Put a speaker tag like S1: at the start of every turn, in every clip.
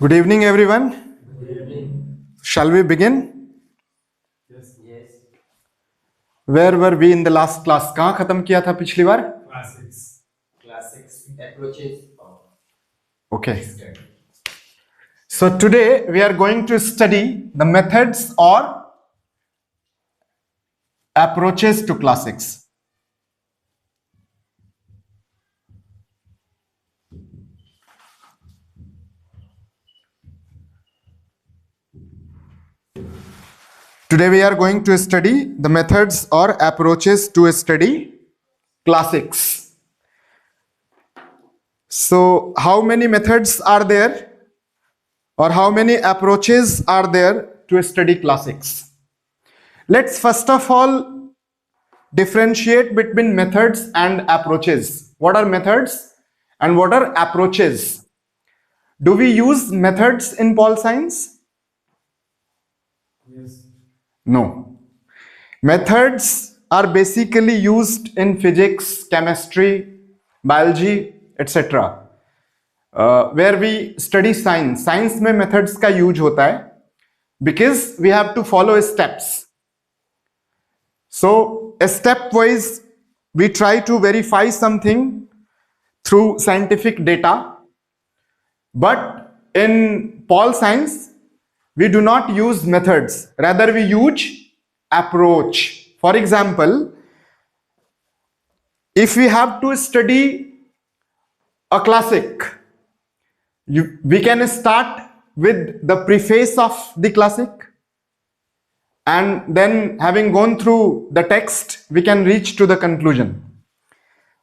S1: Good evening, everyone.
S2: Good evening.
S1: Shall we begin?
S2: Yes.
S1: Where were we in the last class? कहाँ खत्म किया था पिछली बार?
S2: Classics approaches of
S1: Okay.
S2: study.
S1: So today we are going to study the methods or approaches to classics. Today we are going to study the methods or approaches to study classics. So how many methods are there or how many approaches are there to study classics? Let's first of all differentiate between methods and approaches. What are methods and what are approaches? Do we use methods in pol science?
S2: Yes.
S1: No. Methods are basically used in physics, chemistry, biology, etc. Where we study science. Science में methods का use होता है because we have to follow steps. So stepwise we try to verify something through scientific data, but in pol science we do not use methods, rather we use approach. For example, if we have to study a classic, we can start with the preface of the classic, and then having gone through the text we can reach to the conclusion.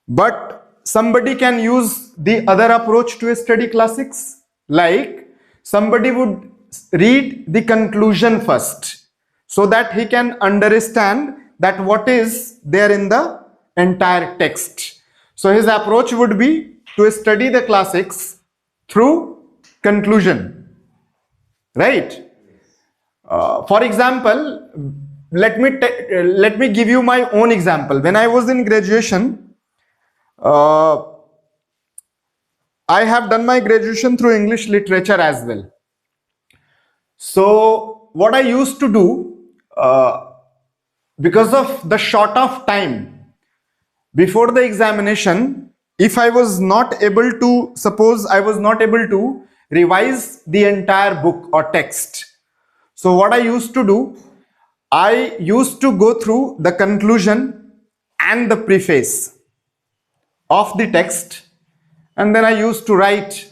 S1: But somebody can use the other approach to study classics, like somebody would read the conclusion first so that he can understand that what is there in the entire text. So his approach would be to study the classics through conclusion, right? For example, let me give you my own example. When I was in graduation, I have done my graduation through English literature as well. So what I used to do, because of the short of time before the examination, if I was not able to, suppose I was not able to revise the entire book or text. So what I used to do, I used to go through the conclusion and the preface of the text, and then I used to write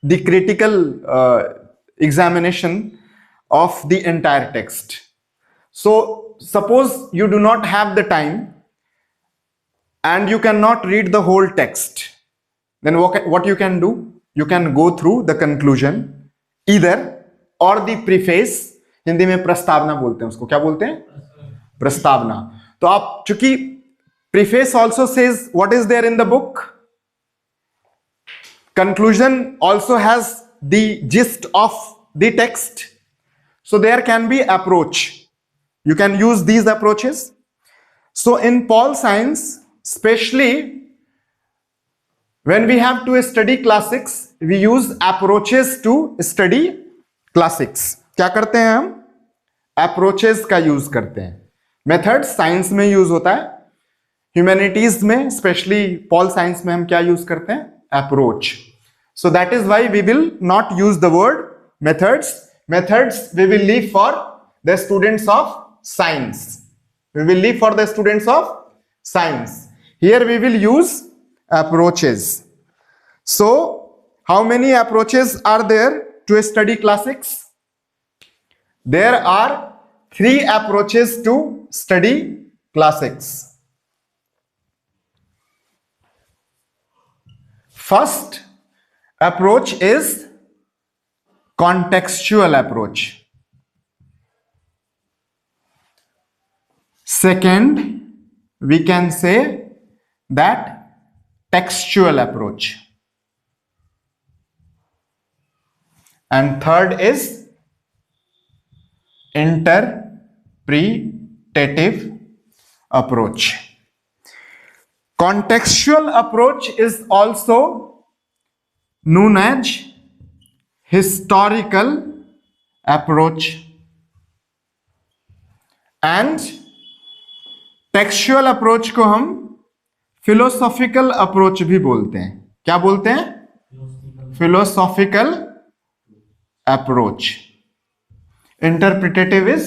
S1: the critical examination of the entire text. So suppose you do not have the time and you cannot read the whole text, then what you can do, you can go through the conclusion either or the preface. Hindi में प्रस्तावना बोलते हैं उसको, क्या बोलते हैं? प्रस्तावना. तो आप चूंकि preface also says what is there in the book, conclusion also has the gist of the text, so there can be approach. You can use these approaches. So in pol science, especially when we have to study classics, we use approaches to study classics. क्या करते हैं हम? Approaches का use करते हैं. Method science में use होता है, ह्यूमैनिटीज में स्पेशली पॉल साइंस में हम क्या यूज करते हैं? Approach. So that is why we will not use the word methods. Methods we will leave for the students of science. We will leave for the students of science. Here we will use approaches. So how many approaches are there to study classics? There are 3 approaches to study classics. First approach is contextual approach. Second, we can say that textual approach. And third is interpretative approach. Contextual approach is also known as historical approach and textual approach को हम philosophical approach भी बोलते हैं। क्या बोलते हैं? Philosophical approach. Interpretative is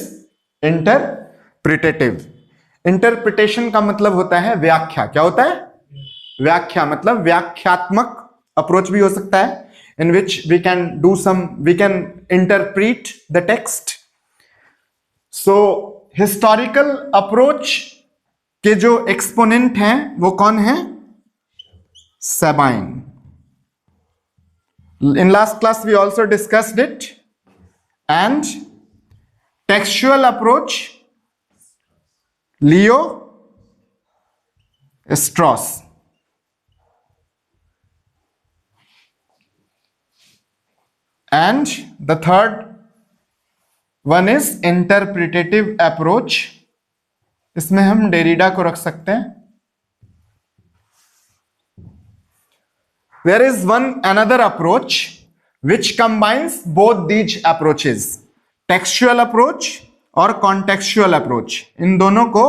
S1: interpretative. Interpretation का मतलब होता है व्याख्या। क्या होता है? व्याख्या। मतलब व्याख्यात्मक अप्रोच भी हो सकता है, in which we can interpret the text. So historical approach के जो एक्सपोनेंट हैं वो कौन है? Sabine. In last class we also discussed it. And textual approach, Leo Strauss. And the third one is interpretative approach. इसमें हम Derrida को रख सकते हैं। There is another approach which combines both these approaches, textual approach और contextual approach। इन दोनों को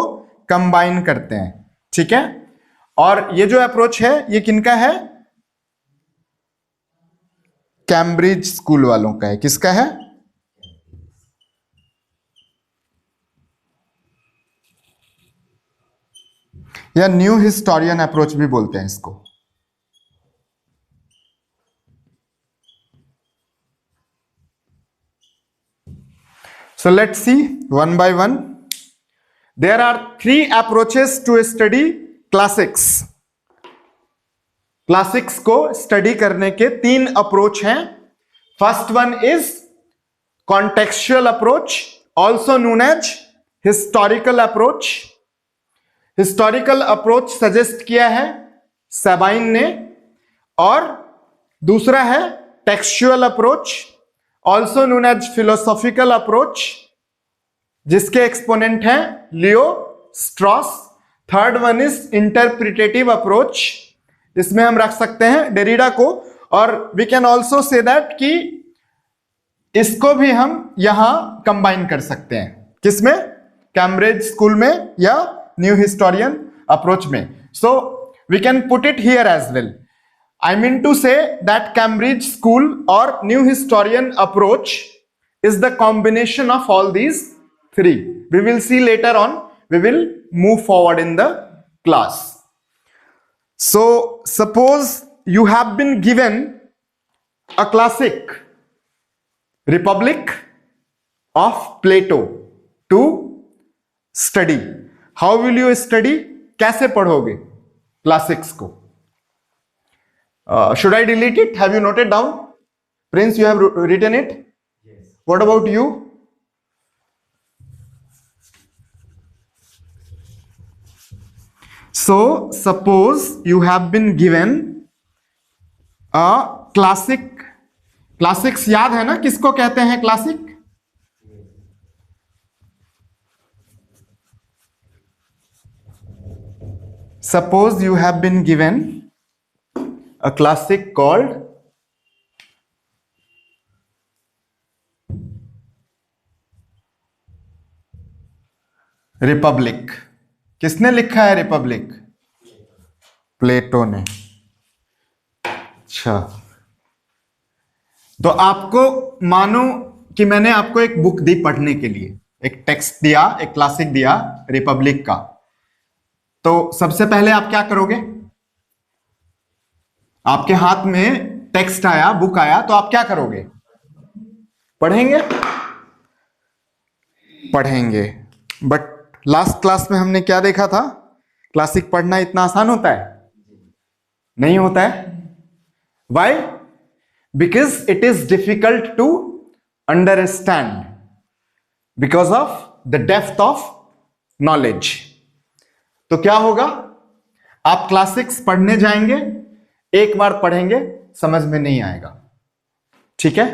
S1: combine करते हैं, ठीक है। और ये जो अप्रोच है ये किनका है? कैम्ब्रिज स्कूल वालों का है। किसका है? या न्यू हिस्टोरियन अप्रोच भी बोलते हैं इसको। So let's see one by one. There are 3 approaches to study classics. Classics को स्टडी करने के 3 अप्रोच हैं। First one is contextual approach, also known as historical approach. Historical approach suggest किया है सबाइन ने। और दूसरा है textual approach, also known as philosophical approach, जिसके एक्सपोनेंट हैं Leo Strauss. Third one is interpretative approach, इसमें हम रख सकते हैं डेरिडा को। और we can also say that कि इसको भी हम यहां कंबाइन कर सकते हैं। किसमें? कैम्ब्रिज स्कूल में या न्यू हिस्टोरियन अप्रोच में। So we can put it here as well. I mean to say that Cambridge School or New Historian approach is the combination of all these 3. We will see later on. We will move forward in the class. So suppose you have been given a classic, Republic of Plato, to study. How will you study? कैसे पढ़ोगे classics को? Should I delete it? Have you noted down? Prince, you have written it?
S2: Yes.
S1: What about you? So, suppose you have been given a classic. Classics याद है ना किसको कहते हैं classic? Suppose you have been given a classic called Republic. किसने लिखा है Republic? प्लेटो ने। अच्छा, तो आपको मानो कि मैंने आपको एक बुक दी पढ़ने के लिए, एक टेक्स्ट दिया, एक क्लासिक दिया रिपब्लिक का। तो सबसे पहले आप क्या करोगे? आपके हाथ में टेक्स्ट आया, बुक आया, तो आप क्या करोगे? पढ़ेंगे? पढ़ेंगे। बट लास्ट क्लास में हमने क्या देखा था? क्लासिक पढ़ना इतना आसान होता है? नहीं होता है। Why? Because it is difficult to understand because of the depth of knowledge. तो क्या होगा? आप क्लासिक्स पढ़ने जाएंगे, एक बार पढ़ेंगे, समझ में नहीं आएगा, ठीक है।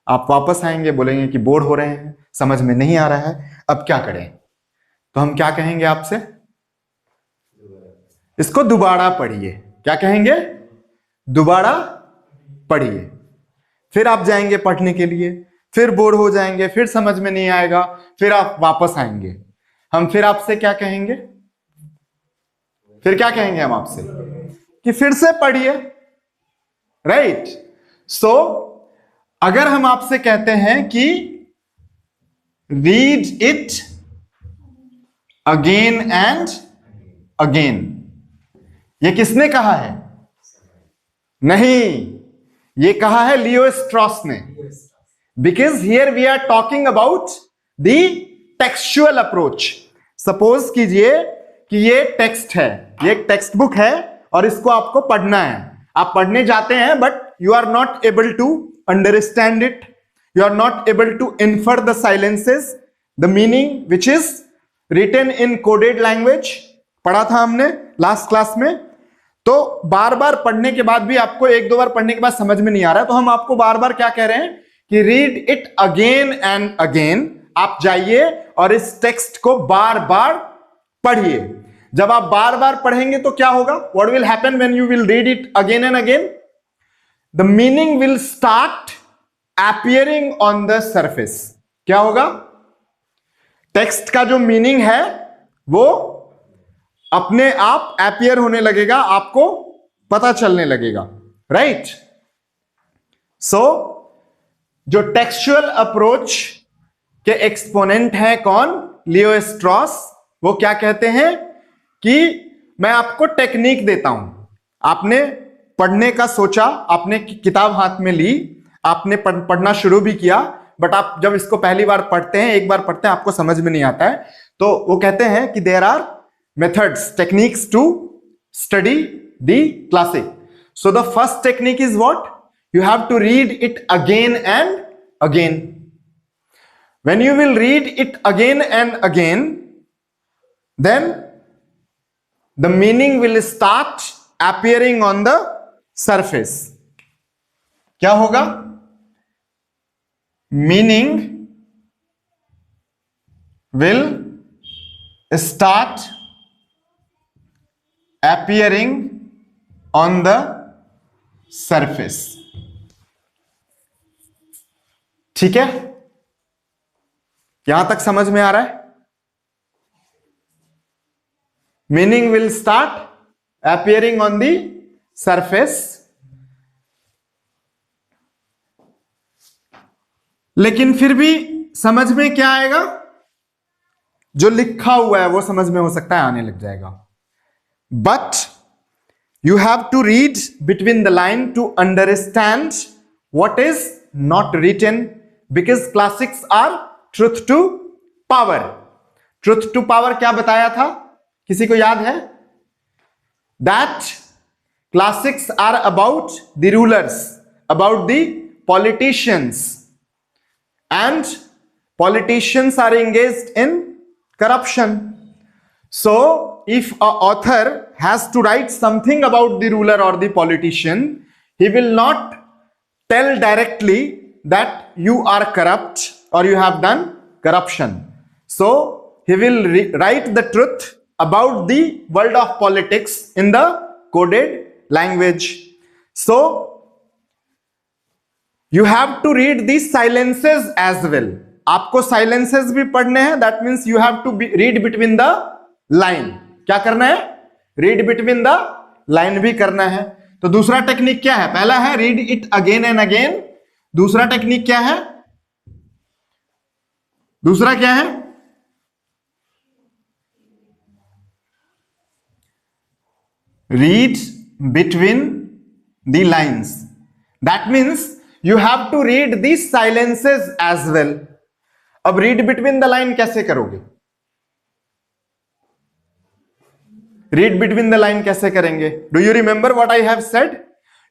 S1: आप वापस आएंगे, बोलेंगे कि बोर हो रहे हैं, समझ में नहीं आ रहा है, अब क्या करें? तो हम क्या कहेंगे आपसे? इसको दोबारा पढ़िए। क्या कहेंगे? दोबारा पढ़िए। फिर आप जाएंगे पढ़ने के लिए, फिर बोर हो जाएंगे, फिर समझ में नहीं आएगा, फिर आप वापस आएंगे। हम फिर आपसे क्या कहेंगे? फिर क्या कहेंगे हम आपसे? कि फिर से पढ़िए, राइट? सो अगर हम आपसे कहते हैं कि read it again and again, ये किसने कहा है? नहीं, ये कहा है लियो स्ट्रॉस ने। Because here we are talking about the textual approach. Suppose कीजिए कि ये टेक्स्ट है, ये एक टेक्स्ट बुक है और इसको आपको पढ़ना है। आप पढ़ने जाते हैं but you are not able to understand it, you are not able to infer the silences, the meaning which is written in coded language. पढ़ा था हमने लास्ट क्लास में। तो बार बार पढ़ने के बाद भी आपको एक दो बार पढ़ने के बाद समझ में नहीं आ रहा है, तो हम आपको बार बार क्या कह रहे हैं कि read it again and again. आप जाइए और इस टेक्स्ट को बार बार पढ़िए। जब आप बार बार पढ़ेंगे तो क्या होगा? What will happen when you will read it again and again? The meaning will start appearing on the surface. क्या होगा? टेक्स्ट का जो मीनिंग है वो अपने आप अपीयर होने लगेगा, आपको पता चलने लगेगा, राइट? सो जो टेक्सचुअल अप्रोच के एक्सपोनेंट है कौन? लियो स्ट्रॉस। वो क्या कहते हैं कि मैं आपको टेक्निक देता हूं। आपने पढ़ने का सोचा, आपने किताब हाथ में ली, आपने पढ़ना शुरू भी किया, बट आप जब इसको पहली बार पढ़ते हैं, एक बार पढ़ते हैं, आपको समझ में नहीं आता है, तो वो कहते हैं कि there are methods, techniques to study the classic. So the first technique is what? You have to read it again and again. When you will read it again and again, then the meaning will start appearing on the surface. क्या होगा? Meaning will start appearing on the surface. ठीक है? यहां तक समझ में आ रहा है? Meaning will start appearing on the surface. लेकिन फिर भी समझ में क्या आएगा? जो लिखा हुआ है वो समझ में हो सकता है आने लग जाएगा, but you have to read between the line to understand what is not written, because classics are truth to power. Truth to power क्या बताया था? किसी को याद है? That classics are about the rulers, about the politicians, and politicians are engaged in corruption. So if an author has to write something about the ruler or the politician, he will not tell directly that you are corrupt or you have done corruption. So he will write the truth about the world of politics in the coded language. So you have to read these silences as well. आपको silences भी पढ़ने हैं. That means you have to read between the line. क्या करना है? Read between the line भी करना है. तो दूसरा टेक्निक क्या है? पहला है read it again and again. दूसरा टेक्निक क्या है? दूसरा क्या है? Read between the lines. That means you have to read the silences as well. अब रीड बिटवीन द लाइन कैसे करोगे? रीड बिटवीन द लाइन कैसे करेंगे? Do you remember what I have said?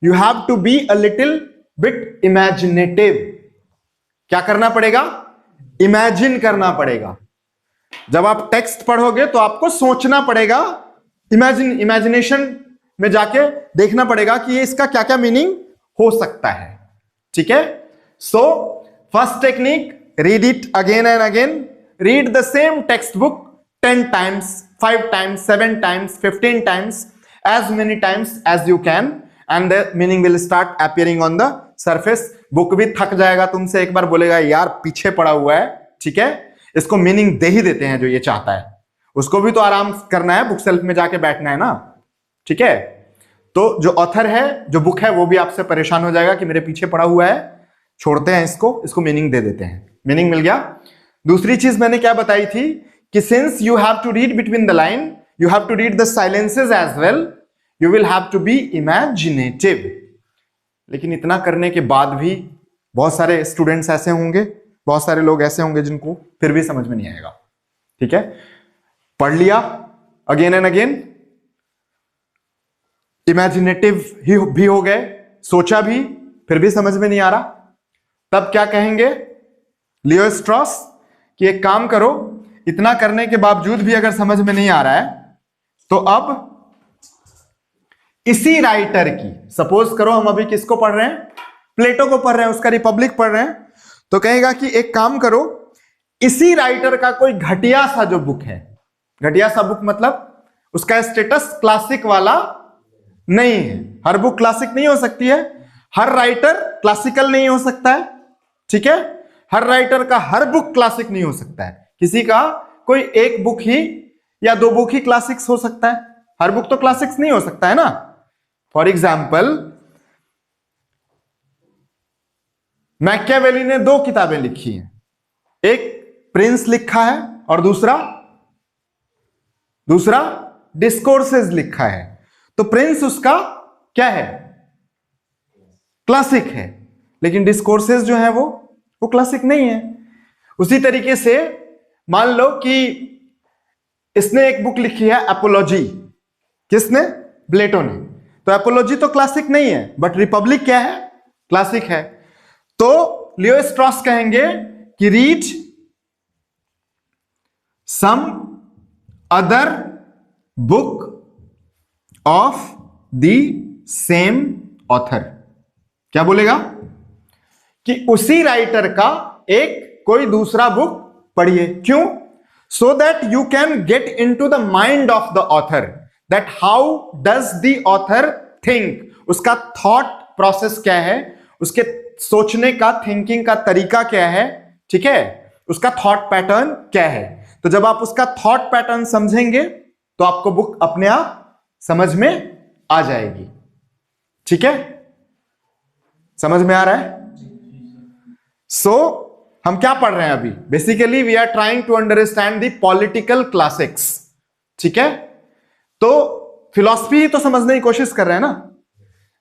S1: You have to be a little bit imaginative. क्या करना पड़ेगा? Imagine करना पड़ेगा. जब आप टेक्स्ट पढ़ोगे तो आपको सोचना पड़ेगा, इमेजिनेशन में जाके देखना पड़ेगा कि ये इसका क्या क्या मीनिंग हो सकता है. ठीक है? So first technique, read it again and again. Read the same text book 10 times, 5 times, 7 times, 15 times, as many times as you can, and the meaning will start appearing on the surface, book भी थक जाएगा तुमसे, एक बार बोलेगा यार पीछे पड़ा हुआ है, ठीक है, इसको मीनिंग दे ही देते हैं जो ये चाहता है, उसको भी तो आराम करना है, बुक सेल्फ में जाके बैठना है ना, ठीक है। तो जो ऑथर है, जो बुक है, वो भी आपसे परेशान हो जाएगा कि मेरे पीछे पड़ा हुआ है, छोड़ते हैं इसको मीनिंग दे देते हैं, मीनिंग मिल गया। दूसरी चीज मैंने क्या बताई थी कि since you have to read between the line, you have to read the silences as well, you will have to be imaginative. लेकिन इतना करने के बाद भी बहुत सारे स्टूडेंट्स ऐसे होंगे, बहुत सारे लोग ऐसे होंगे जिनको फिर भी समझ में नहीं आएगा, ठीक है। पढ़ लिया अगेन एंड अगेन, इमेजिनेटिव भी हो गए, सोचा भी, फिर भी समझ में नहीं आ रहा, तब क्या कहेंगे लियो स्ट्रॉस कि एक काम करो, इतना करने के बावजूद भी अगर समझ में नहीं आ रहा है तो अब इसी राइटर की, सपोज करो हम अभी किसको पढ़ रहे हैं, प्लेटो को पढ़ रहे हैं, उसका रिपब्लिक पढ़ रहे हैं, तो कहेगा कि एक काम करो, इसी राइटर का कोई घटिया सा जो बुक है, घटिया सा बुक मतलब उसका स्टेटस क्लासिक वाला नहीं है, हर बुक क्लासिक नहीं हो सकती है, हर राइटर क्लासिकल नहीं हो सकता है, ठीक है, हर राइटर का हर बुक क्लासिक नहीं हो सकता है, किसी का कोई एक बुक ही या दो बुक ही क्लासिक्स हो सकता है, हर बुक तो क्लासिक्स नहीं हो सकता है ना। फॉर एग्जाम्पल मैकियावेली ने दो किताबें लिखी हैं, एक प्रिंस लिखा है और दूसरा डिस्कोर्सेस लिखा है, तो प्रिंस उसका क्या है, क्लासिक है, लेकिन डिस्कोर्सेस जो है वो क्लासिक नहीं है। उसी तरीके से मान लो कि इसने एक बुक लिखी है एपोलॉजी, किसने, प्लेटो ने, तो एपोलॉजी तो क्लासिक नहीं है, बट रिपब्लिक क्या है, क्लासिक है। तो लियो स्ट्रॉस कहेंगे कि read some other book of the same author, क्या बोलेगा कि उसी राइटर का एक कोई दूसरा बुक पढ़िए, क्यों, so that you can get into the mind of the author, that how does the author think, उसका थॉट प्रोसेस क्या है, उसके सोचने का, थिंकिंग का तरीका क्या है, ठीक है, उसका थॉट पैटर्न क्या है। तो जब आप उसका थॉट पैटर्न समझेंगे तो आपको बुक अपने आप समझ में आ जाएगी, ठीक है, समझ में आ रहा है। सो हम क्या पढ़ रहे हैं अभी, basically we are trying to understand the political classics, ठीक है, तो फिलॉसफी ही तो समझने की कोशिश कर रहे हैं ना।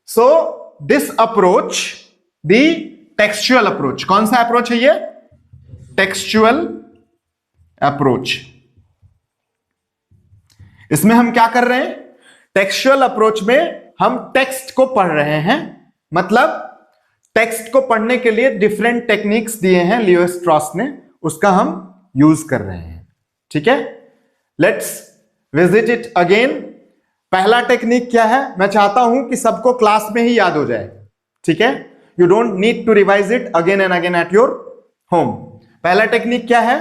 S1: So this approach, the textual approach, कौन सा अप्रोच है ये, टेक्सचुअल अप्रोच। इसमें हम क्या कर रहे हैं, टेक्सचुअल अप्रोच में हम टेक्स्ट को पढ़ रहे हैं, मतलब टेक्स्ट को पढ़ने के लिए डिफरेंट टेक्निक्स दिए हैं लियो स्ट्रॉस ने, उसका हम यूज कर रहे हैं, ठीक है। Let's visit it again. पहला टेक्निक क्या है, मैं चाहता हूं कि सबको क्लास में ही याद हो जाए, ठीक है, you don't need to revise it again and again at your home. पहला टेक्निक क्या है,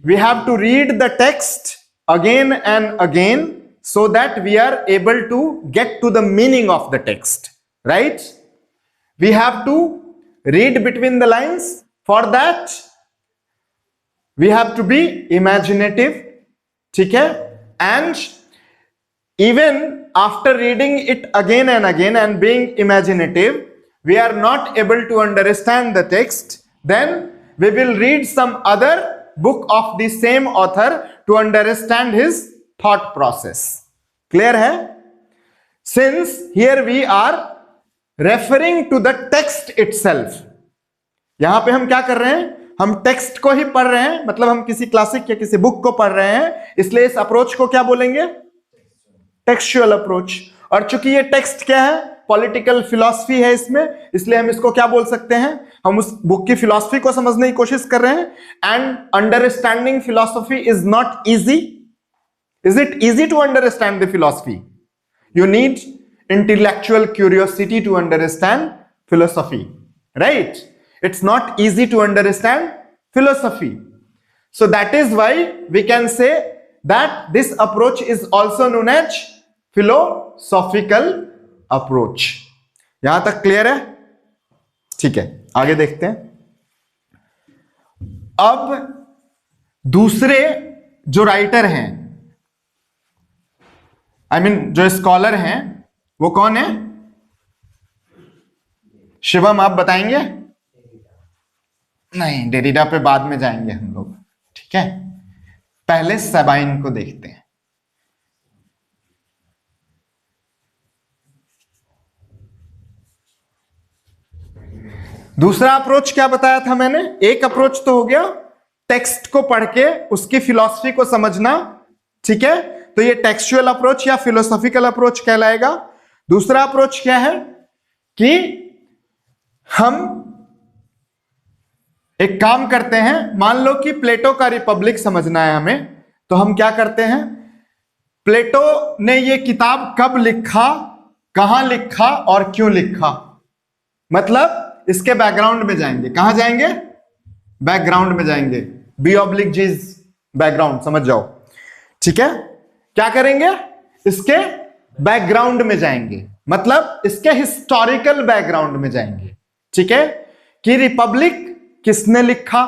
S1: we have to read the text again and again so that we are able to get to the meaning of the text, right. We have to read between the lines. For that, we have to be imaginative, ठीक है, and even after reading it again and again and being imaginative, we are not able to understand the text, then we will read some other book of the same author to understand his thought process. Clear है? Since here we are referring to the text itself, यहां पे हम क्या कर रहे हैं, हम text को ही पढ़ रहे हैं, मतलब हम किसी क्लासिक या किसी बुक को पढ़ रहे हैं, इसलिए इस अप्रोच को क्या बोलेंगे, टेक्सचुअल अप्रोच। और चूंकि ये टेक्स्ट क्या है, पॉलिटिकल फिलॉसफी है इसमें, इसलिए हम इसको क्या बोल सकते हैं, हम उस बुक की फिलॉसफी को समझने की कोशिश कर रहे हैं। And understanding philosophy is not easy. Is it easy to understand the philosophy? You need intellectual curiosity to understand philosophy, right? It's not easy to understand philosophy. So that is why we can say that this approach is also known as philosophical approach. यहां तक clear है? ठीक है, आगे देखते हैं। अब दूसरे जो राइटर हैं, जो स्कॉलर हैं, वो कौन है? शिवम आप बताएंगे? नहीं, डेरिडा पे बाद में जाएंगे हम लोग, ठीक है। पहले सेबाइन को देखते हैं। दूसरा अप्रोच क्या बताया था मैंने? एक अप्रोच तो हो गया टेक्स्ट को पढ़ के उसकी फिलॉसफी को समझना, ठीक है, तो ये टेक्सचुअल अप्रोच या फिलोसॉफिकल अप्रोच कहलाएगा। दूसरा अप्रोच क्या है कि हम एक काम करते हैं, मान लो कि प्लेटो का रिपब्लिक समझना है हमें, तो हम क्या करते हैं, प्लेटो ने ये किताब कब लिखा, कहां लिखा और क्यों लिखा, मतलब इसके बैकग्राउंड में जाएंगे। कहां जाएंगे? बैकग्राउंड में जाएंगे। बी ऑब्लिक जीज बैकग्राउंड, समझ जाओ, ठीक है। क्या करेंगे? इसके बैकग्राउंड में जाएंगे, मतलब इसके हिस्टोरिकल बैकग्राउंड में जाएंगे, ठीक है, कि रिपब्लिक किसने लिखा?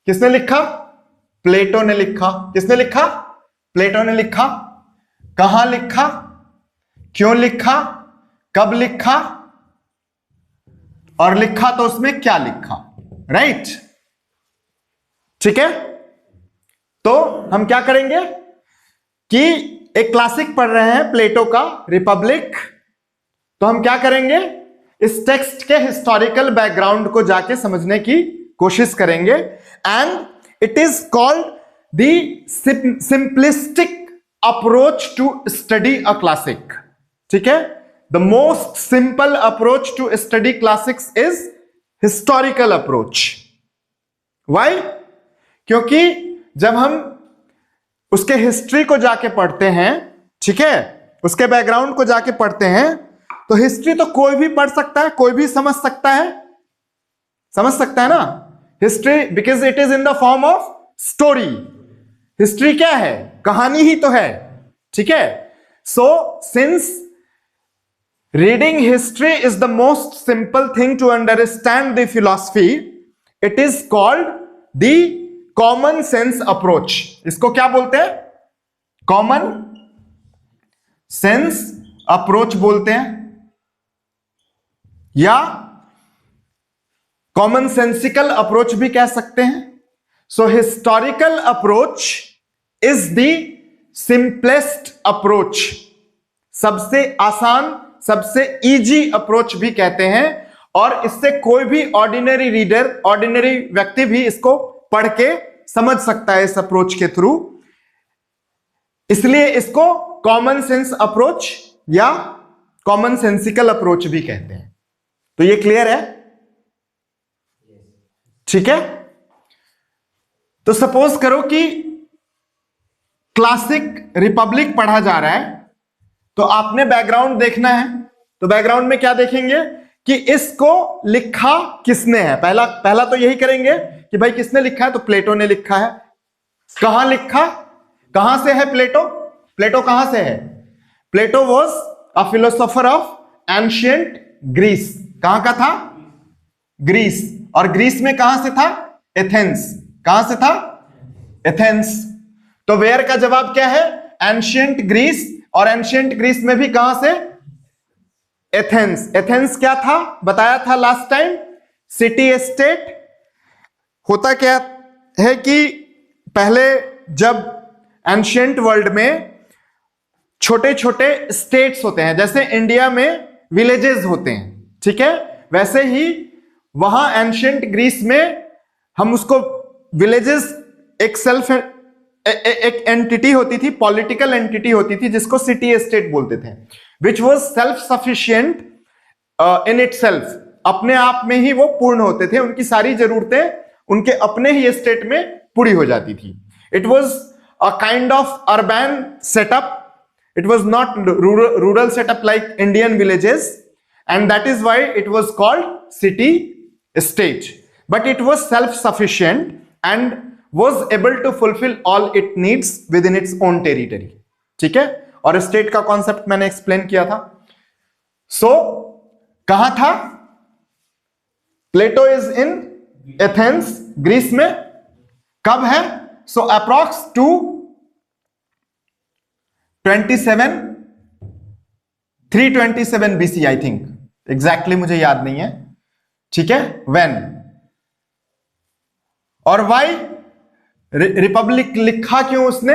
S1: किसने लिखा? प्लेटो ने लिखा। किसने लिखा? प्लेटो ने लिखा। कहां लिखा, क्यों लिखा, कब लिखा, और लिखा तो उसमें क्या लिखा, राइट, ठीक है। तो हम क्या करेंगे कि एक क्लासिक पढ़ रहे हैं प्लेटो का, रिपब्लिक, तो हम क्या करेंगे, इस टेक्स्ट के हिस्टोरिकल बैकग्राउंड को जाके समझने की कोशिश करेंगे। And it is called the simplistic approach to study a classic, ठीक है। The most simple approach to study classics is historical approach. Why? क्योंकि जब हम उसके हिस्ट्री को जाके पढ़ते हैं, ठीक है, उसके बैकग्राउंड को जाके पढ़ते हैं, तो हिस्ट्री तो कोई भी पढ़ सकता है, कोई भी समझ सकता है, समझ सकता है ना history, because it is in the form of story. History क्या है? कहानी ही तो है, ठीक है। So since reading history is the most simple thing to understand the philosophy, it is called the common sense approach. इसको क्या बोलते हैं? common sense approach बोलते हैं, या common sensical approach भी कह सकते हैं। so historical approach is the simplest approach, सबसे आसान, सबसे इजी अप्रोच भी कहते हैं, और इससे कोई भी ऑर्डिनरी रीडर, ऑर्डिनरी व्यक्ति भी इसको पढ़ के समझ सकता है इस अप्रोच के थ्रू, इसलिए इसको कॉमन सेंस अप्रोच या कॉमन सेंसिकल अप्रोच भी कहते हैं। तो ये क्लियर है, ठीक है। तो सपोज करो कि क्लासिक रिपब्लिक पढ़ा जा रहा है, तो आपने बैकग्राउंड देखना है, तो बैकग्राउंड में क्या देखेंगे कि इसको लिखा किसने है। पहला तो यही करेंगे कि भाई किसने लिखा है, तो प्लेटो ने लिखा है। कहां लिखा, कहां से है प्लेटो? प्लेटो कहां से है? Plato was a philosopher of ancient Greece. कहां का था? ग्रीस। और ग्रीस में कहां से था? एथेंस। कहां से था? एथेंस। तो वेयर का जवाब क्या है? एंशियंट ग्रीस, और एंशियंट ग्रीस में भी कहां से? एथेंस। एथेंस क्या था? बताया था लास्ट टाइम, सिटी स्टेट। होता क्या है कि पहले जब एंशियंट वर्ल्ड में छोटे छोटे स्टेट्स होते हैं, जैसे इंडिया में विलेजेस होते हैं, ठीक है, वैसे ही वहां एंशियंट ग्रीस में हम उसको विलेजेस एक एंटिटी होती थी, पॉलिटिकल एंटिटी होती थी, जिसको सिटी स्टेट बोलते थे, which was self sufficient in it self. अपने आप में ही वो पूर्ण होते थे, उनकी सारी जरूरतें उनके अपने ही स्टेट में पूरी हो जाती थी। It was a kind of urban setup, it was not rural setup like Indian villages, and that is why it was called city state. But it was self sufficient and was able to fulfill all it needs within its own territory, ठीक है। और state का concept मैंने explain किया था। So कहां था? Plato is in Athens, Greece में। कब है? So approx 327 BC, I think, exactly मुझे याद नहीं है, ठीक है। व्हेन और वाई रिपब्लिक लिखा क्यों उसने?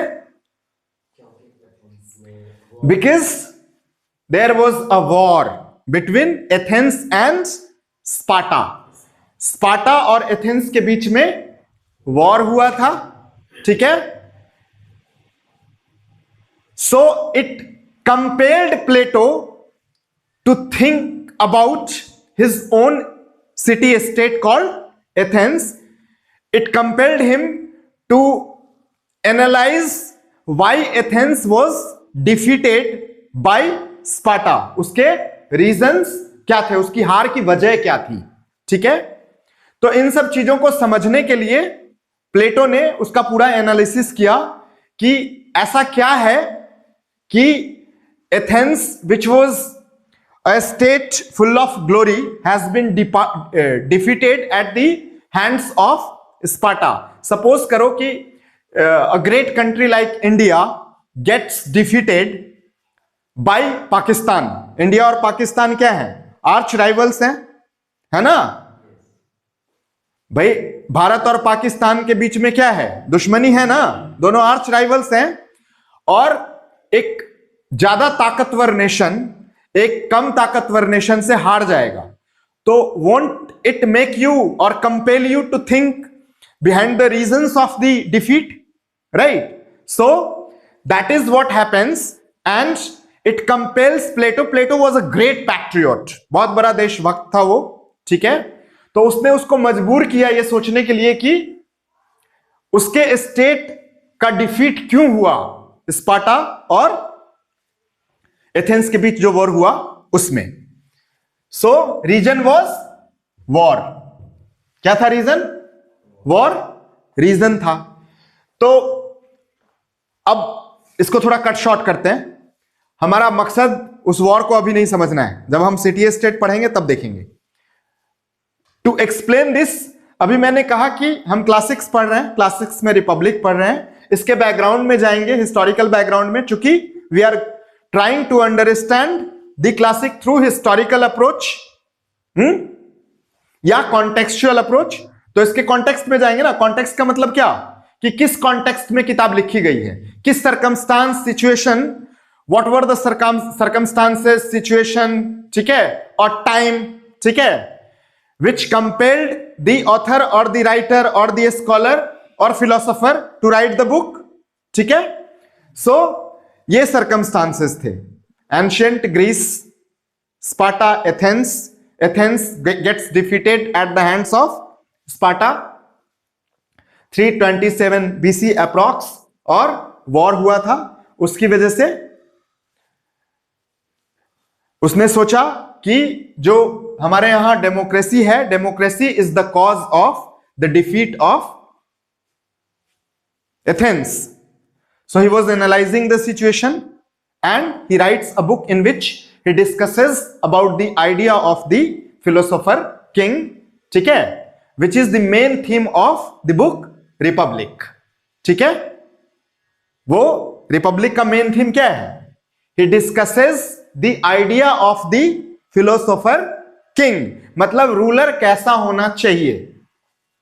S1: Because there was a war between Athens and Sparta. Sparta और एथेंस के बीच में वॉर हुआ था, ठीक है। So it compelled Plato to think about his own city state called Athens. It compelled him to analyze why Athens was defeated by Sparta. उसके reasons क्या थे, उसकी हार की वजह क्या थी, ठीक है। तो इन सब चीजों को समझने के लिए प्लेटो ने उसका पूरा एनालिसिस किया कि ऐसा क्या है कि Athens, which was a state full of glory, has been defeated at the hands of Sparta. Suppose करो कि a great country like India gets defeated by Pakistan. India और पाकिस्तान क्या है? आर्च राइवल्स हैं, है ना भाई। भारत और पाकिस्तान के बीच में क्या है? दुश्मनी है ना, दोनों आर्च राइवल्स हैं। और एक ज्यादा ताकतवर नेशन एक कम ताकतवर नेशन से हार जाएगा, तो वोंट इट मेक यू और compel you to think behind the reasons of the defeat, right? So that is what happens and it compels Plato. Plato was a great patriot, बहुत बड़ा देशभक्त था वो, ठीक है। तो उसने उसको मजबूर किया ये सोचने के लिए कि उसके स्टेट का डिफीट क्यों हुआ, स्पार्टा और एथेंस के बीच जो वॉर हुआ उसमें। सो रीजन वॉज वॉर। क्या था रीजन? वॉर रीजन था। तो अब इसको थोड़ा कट शॉर्ट करते हैं। हमारा मकसद उस वॉर को अभी नहीं समझना है, जब हम सिटी स्टेट पढ़ेंगे तब देखेंगे। टू एक्सप्लेन दिस, अभी मैंने कहा कि हम क्लासिक्स पढ़ रहे हैं, क्लासिक्स में रिपब्लिक पढ़ रहे हैं। इसके बैकग्राउंड में जाएंगे, हिस्टोरिकल बैकग्राउंड में, चूंकि we are trying to understand the classic through historical approach या कॉन्टेक्सचुअल अप्रोच। तो इसके कॉन्टेक्स्ट में जाएंगे ना। कॉन्टेक्स्ट का मतलब क्या? कि किस कॉन्टेक्स्ट में किताब लिखी गई है, किस circumstance, situation, what were the circumstances, situation, ठीक है, और टाइम, ठीक है, विच कंपेल्ड द ऑथर और द राइटर और द स्कॉलर और philosopher to write the book, ठीक है। सो ये सर्कमस्टांसेस थे। Ancient Greece, Sparta, Athens gets defeated at the hands of Sparta 327 BC approx, और वॉर हुआ था। उसकी वजह से उसने सोचा कि जो हमारे यहां डेमोक्रेसी है, democracy is the cause of the defeat of Athens. So he was analysing the situation and he rights a book in which he discusses about the idea of the philosopher king, ठीक है, which is the main theme of the book Republic, ठीक है। वो Republic का main theme क्या है? He discusses the idea of the philosopher king, मतलब ruler कैसा होना चाहिए,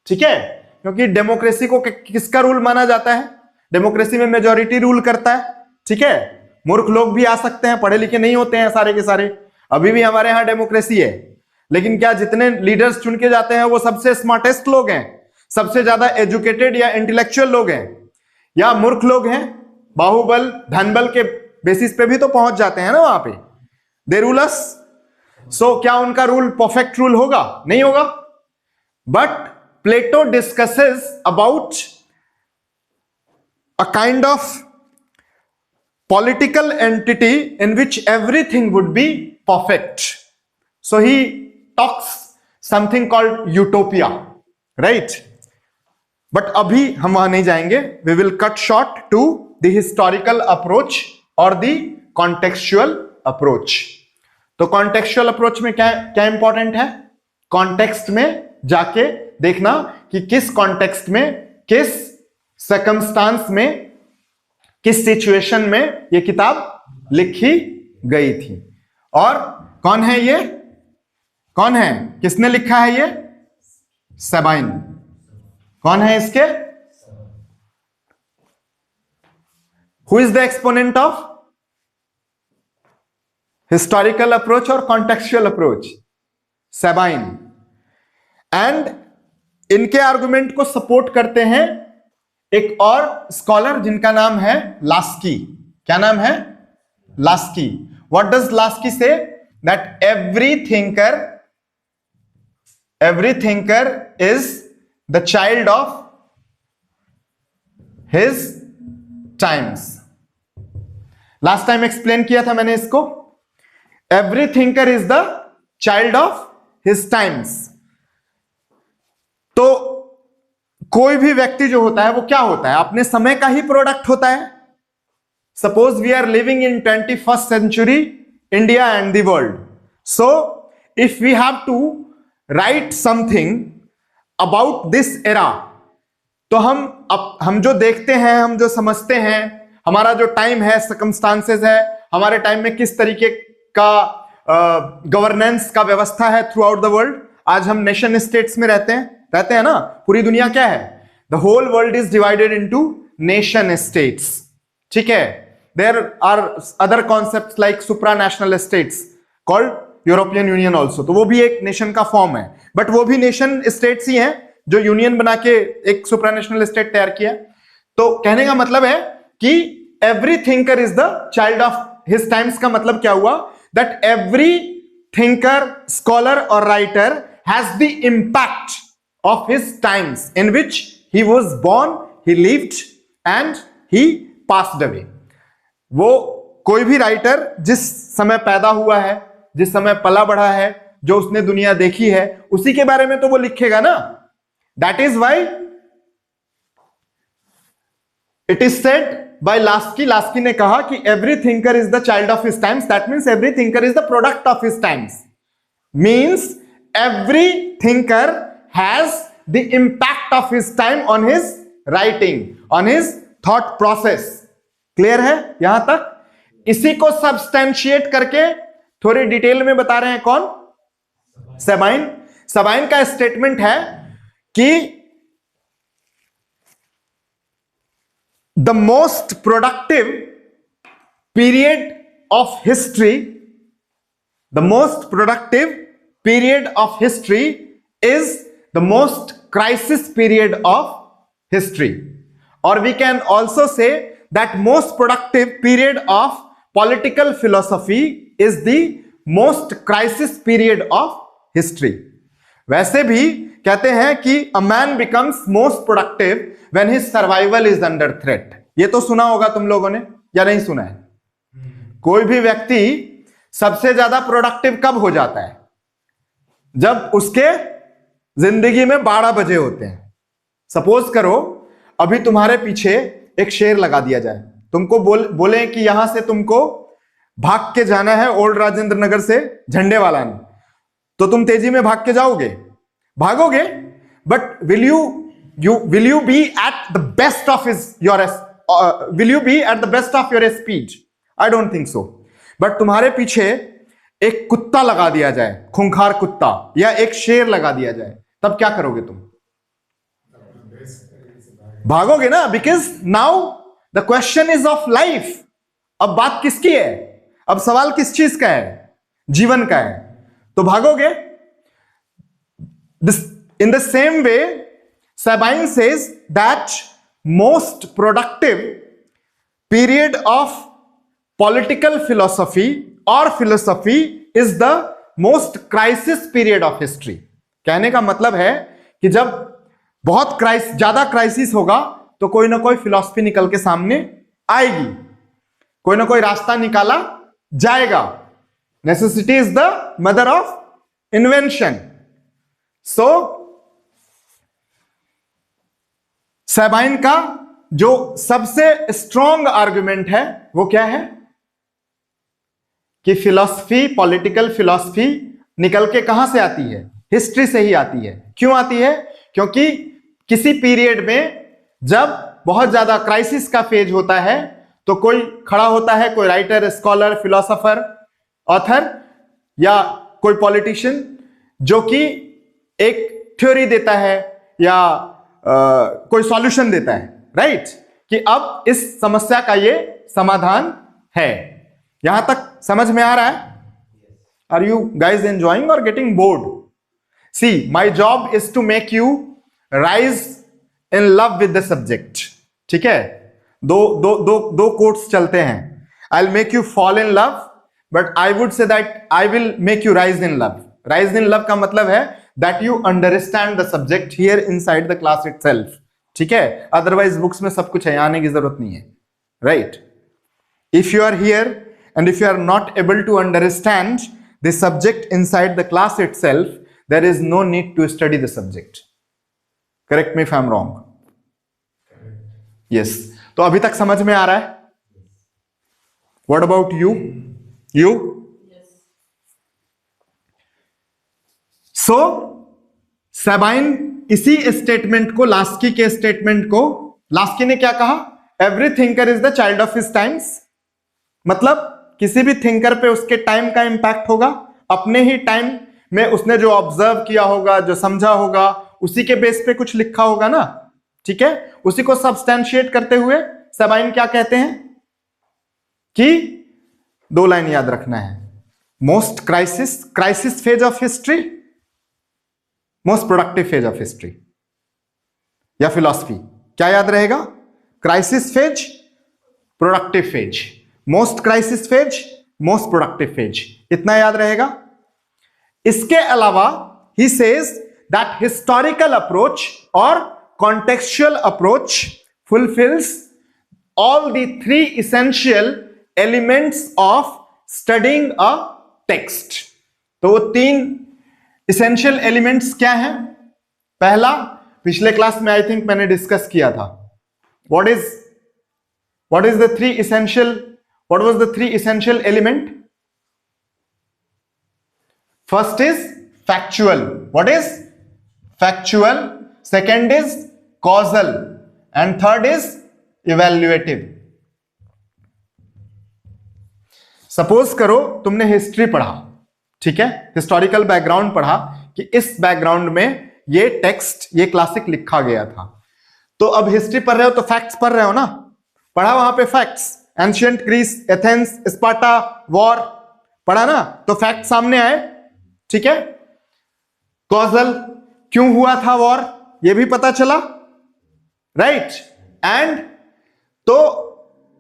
S1: ठीक है। क्योंकि डेमोक्रेसी को किसका रूल माना जाता है? डेमोक्रेसी में मेजॉरिटी रूल करता है, ठीक है। मूर्ख लोग भी आ सकते हैं, पढ़े लिखे नहीं होते हैं सारे के सारे। अभी भी हमारे यहां डेमोक्रेसी है, लेकिन क्या जितने लीडर्स चुन के जाते हैं वो सबसे स्मार्टेस्ट लोग हैं, सबसे ज्यादा एजुकेटेड या इंटेलेक्चुअल लोग हैं, या मूर्ख लोग हैं? बाहुबल, धनबल के बेसिस पे भी तो पहुंच जाते हैं ना वहां पे, दे रूल अस। सो क्या उनका रूल परफेक्ट रूल होगा? नहीं होगा। But Plato discusses about a kind of political entity in which everything would be perfect. So he talks something called utopia, right? But अभी हम वहां नहीं जाएंगे. We will cut short to the historical approach or the contextual approach. तो contextual approach में क्या important है? Context में जाके देखना कि किस कॉन्टेक्स्ट में, किस सर्कमस्टांस में, किस सिचुएशन में ये किताब लिखी गई थी। और कौन है ये, कौन है, किसने लिखा है ये? सेबाइन। कौन है इसके? Who is the exponent of historical approach और कॉन्टेक्चुअल अप्रोच? सेबाइन। एंड इनके आर्गुमेंट को सपोर्ट करते हैं एक और स्कॉलर जिनका नाम है लास्की। क्या नाम है? लास्की। व्हाट डज लास्की से? That every thinker is the child of his times. Last time explain किया था मैंने इसको। Every thinker is the child of his times. तो कोई भी व्यक्ति जो होता है वो क्या होता है? अपने समय का ही प्रोडक्ट होता है। Suppose we are living in 21st century India and the world. So if we have to write something about this era, तो हम जो देखते हैं, हम जो समझते हैं, हमारा जो टाइम है, सर्कमस्टांसेस है, हमारे टाइम में किस तरीके का गवर्नेंस का व्यवस्था है थ्रू आउट द वर्ल्ड। आज हम नेशन स्टेट्स में रहते हैं ना। पूरी दुनिया क्या है? The whole world is divided into nation states. ठीक है। There are other concepts like supranational states called European Union also. तो वो भी एक नेशन का फॉर्म है, बट वो भी नेशन स्टेट्स ही हैं जो यूनियन बना के एक सुप्रानेशनल स्टेट तैयार किया। तो कहने का मतलब है कि every thinker is the child of his times. का मतलब क्या हुआ? दैट एवरी थिंकर, स्कॉलर और writer has the impact of his times in which he was born, he lived and he passed away. वो कोई भी राइटर जिस समय पैदा हुआ है, जिस समय पला बढ़ा है, जो उसने दुनिया देखी है, उसी के बारे में तो वो लिखेगा ना। That is why it is said by Lasky. Lasky ने कहा कि every thinker is the child of his times. That means every thinker is the product of his times. Means every thinker has the impact of his time on his writing, on his thought process. Clear है यहां तक? इसी को substantiate करके थोड़ी detail में बता रहे हैं कौन? सेबाइन। सेबाइन का स्टेटमेंट है कि the most productive period of history, the most productive period of history is the most crisis period of history, or we can also say that most productive period of political philosophy is the most crisis period of history. वैसे भी कहते हैं कि a man becomes most productive when his survival is under threat. ये तो सुना होगा तुम लोगों ने या नहीं सुना है? कोई भी व्यक्ति सबसे ज्यादा प्रोडक्टिव कब हो जाता है? जब उसके जिंदगी में 12 बजे होते हैं। सपोज करो अभी तुम्हारे पीछे एक शेर लगा दिया जाए, तुमको बोले कि यहां से तुमको भाग के जाना है ओल्ड राजेंद्र नगर से झंडे वाला ने, तो तुम तेजी में भाग के जाओगे? भागोगे, but will you be at the best of your speed? I don't think so. But तुम्हारे पीछे एक कुत्ता लगा दिया जाए, खूंखार कुत्ता, या एक शेर लगा दिया जाए, तब क्या करोगे तुम? भागोगे ना, because now the question is of life. अब बात किसकी है? अब सवाल किस चीज का है? जीवन का है, तो भागोगे। In the same way Sabine says that most productive period of political philosophy और philosophy is the most crisis period of history. कहने का मतलब है कि जब बहुत ज्यादा क्राइसिस होगा तो कोई ना कोई फिलॉसफी निकल के सामने आएगी, कोई ना कोई रास्ता निकाला जाएगा। Necessity is the mother of invention. So Sabine का जो सबसे स्ट्रॉन्ग आर्गुमेंट है वो क्या है? कि फिलॉसफी, पॉलिटिकल फिलॉसफी निकल के कहां से आती है? हिस्ट्री से ही आती है। क्यों आती है? क्योंकि किसी पीरियड में जब बहुत ज्यादा क्राइसिस का फेज होता है तो कोई खड़ा होता है, कोई राइटर, स्कॉलर, फिलोसोफर, ऑथर या कोई पॉलिटिशियन, जो कि एक थ्योरी देता है या कोई सॉल्यूशन देता है, राइट, कि अब इस समस्या का ये समाधान है। यहां तक समझ में आ रहा है? आर यू गाइज एंजॉइंग और getting bored? See, my job is to make you rise in love with the subject. ठीक है, दो कोट्स चलते हैं। I will make you fall in love, but I would say that I will make you rise in love. Rise in love का मतलब है that you understand the subject here inside the class itself. ठीक है, otherwise books में सब कुछ है, आने की जरूरत नहीं है, right? If you are here and if you are not able to understand the subject inside the class itself, there is no need to study the subject. Correct me if I'm wrong. Yes. तो अभी तक समझ में आ रहा है? What about you? You? So, Sabine इसी statement को, लास्की के स्टेटमेंट को, लास्की ने क्या कहा? Every thinker is the child of his times. मतलब किसी भी थिंकर पे उसके टाइम का इंपैक्ट होगा, अपने ही टाइम में उसने जो ऑब्जर्व किया होगा, जो समझा होगा, उसी के बेस पे कुछ लिखा होगा ना। ठीक है, उसी को सब्सटैंशिएट करते हुए सेबाइन क्या कहते हैं कि 2 लाइन याद रखना है। Most crisis phase of history, most productive phase of history या फिलॉसफी। क्या याद रहेगा? Crisis phase, productive phase. Most crisis phase, most productive phase, इतना याद रहेगा। इसके अलावा he says that historical approach और contextual approach fulfils all the 3 essential elements of studying a text। तो वो 3 essential elements क्या है? पहला, पिछले क्लास में आई थिंक मैंने डिस्कस किया था। what is the 3 essential, what was the 3 essential element? First is factual. What is factual? Second is causal and third is evaluative। Suppose करो तुमने हिस्ट्री पढ़ा, ठीक है, हिस्टोरिकल बैकग्राउंड पढ़ा कि इस बैकग्राउंड में ये टेक्स्ट, ये क्लासिक लिखा गया था। तो अब हिस्ट्री पढ़ रहे हो तो फैक्ट्स पढ़ रहे हो ना, पढ़ा वहां पे facts, ancient Greece, Athens, Sparta, war, पढ़ा ना, तो फैक्ट सामने आए। ठीक है, कॉजल, क्यों हुआ था वॉर, ये भी पता चला, राइट? एंड तो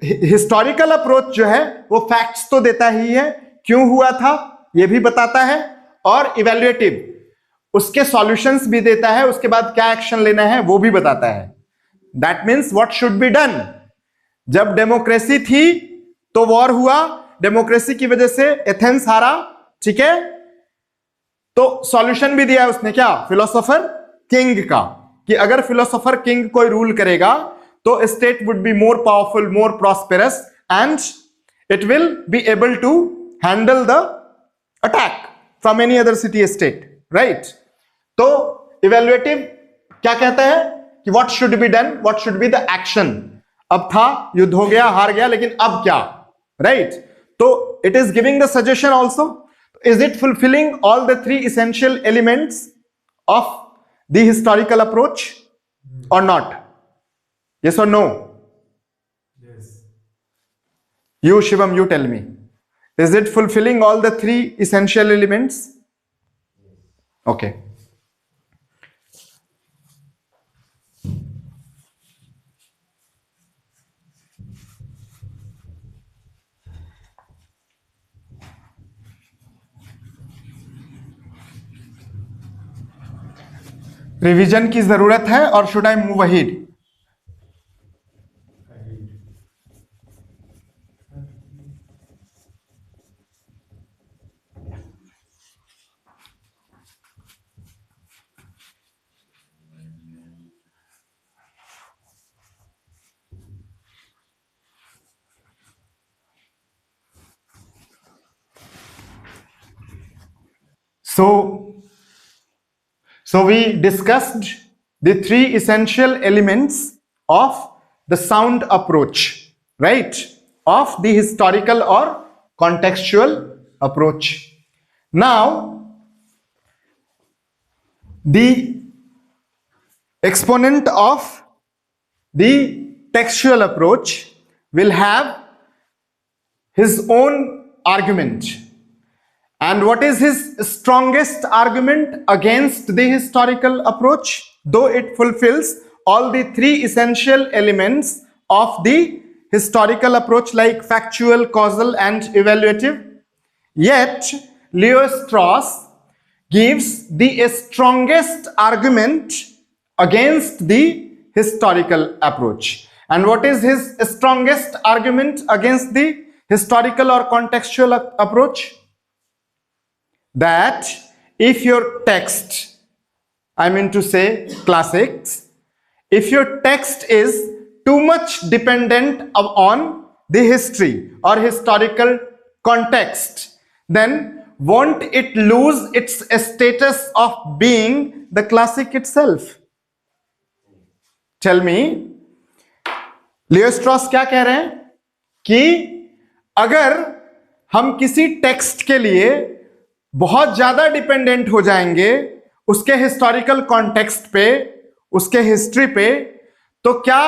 S1: हिस्टोरिकल अप्रोच जो है वो फैक्ट्स तो देता ही है, क्यों हुआ था ये भी बताता है, और इवैल्यूएटिव उसके सॉल्यूशंस भी देता है, उसके बाद क्या एक्शन लेना है वो भी बताता है। That means what should be done. जब डेमोक्रेसी थी तो वॉर हुआ, डेमोक्रेसी की वजह से एथेंस हारा, ठीक है, तो सॉल्यूशन भी दिया है उसने, क्या? फिलोसोफर किंग का, कि अगर फिलोसोफर किंग कोई रूल करेगा तो state would be more powerful, more prosperous and it will be able to handle the attack from any other city state, right? तो इवैल्यूएटिव क्या कहता है कि what should be done, what should be the action. अब था, युद्ध हो गया, हार गया, लेकिन अब क्या, राइट? तो it is giving the suggestion also, is it fulfilling all the 3 essential elements of the historical approach or not? Yes or no?
S2: Yes.
S1: You, Shivam, you tell me, is it fulfilling all the 3 essential elements? Okay. Revision की जरूरत है और should I move ahead? So So we discussed the three essential elements of the sound approach, right? Of the historical or contextual approach. Now, the exponent of the textual approach will have his own argument. And what is his strongest argument against the historical approach? Though it fulfills all the three essential elements of the historical approach, like factual, causal, and evaluative, yet Lévi-Strauss gives the strongest argument against the historical approach. And what is his strongest argument against the historical or contextual approach? That if your text, I mean to say classics, if your text is too much dependent on the history or historical context, then won't it lose its status of being the classic itself? Tell me, Lévi-Strauss क्या कह रहे हैं कि अगर हम किसी text के लिए बहुत ज्यादा डिपेंडेंट हो जाएंगे उसके हिस्टोरिकल कॉन्टेक्स्ट पे, उसके हिस्ट्री पे, तो क्या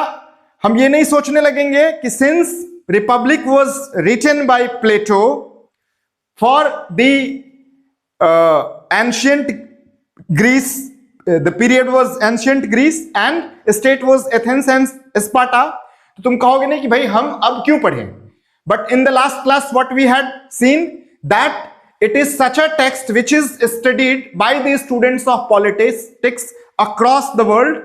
S1: हम ये नहीं सोचने लगेंगे कि since Republic was written by Plato for the ancient Greece, the period was ancient Greece and state was Athens and Sparta, तो तुम कहोगे नहीं कि भाई हम अब क्यों पढ़ें? But in the last class what we had seen that it is such a text which is studied by the students of politics across the world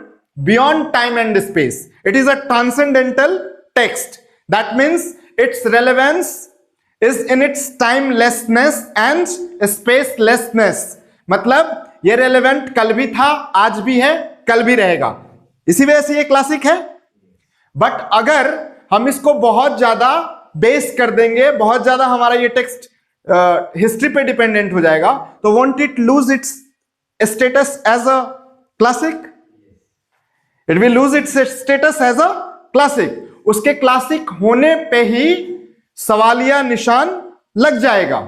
S1: beyond time and space. It is a transcendental text. That means its relevance is in its timelessness and spacelessness. मतलब ये relevant कल भी था, आज भी है, कल भी रहेगा. इसी वजह से ये क्लासिक है. बट अगर हम इसको बहुत ज्यादा बेस कर देंगे, बहुत ज्यादा हमारा ये टेक्स्ट हिस्ट्री पे डिपेंडेंट हो जाएगा, तो won't it lose its status as a classic? It will lose its status as a classic. उसके क्लासिक होने पे ही सवालिया निशान लग जाएगा.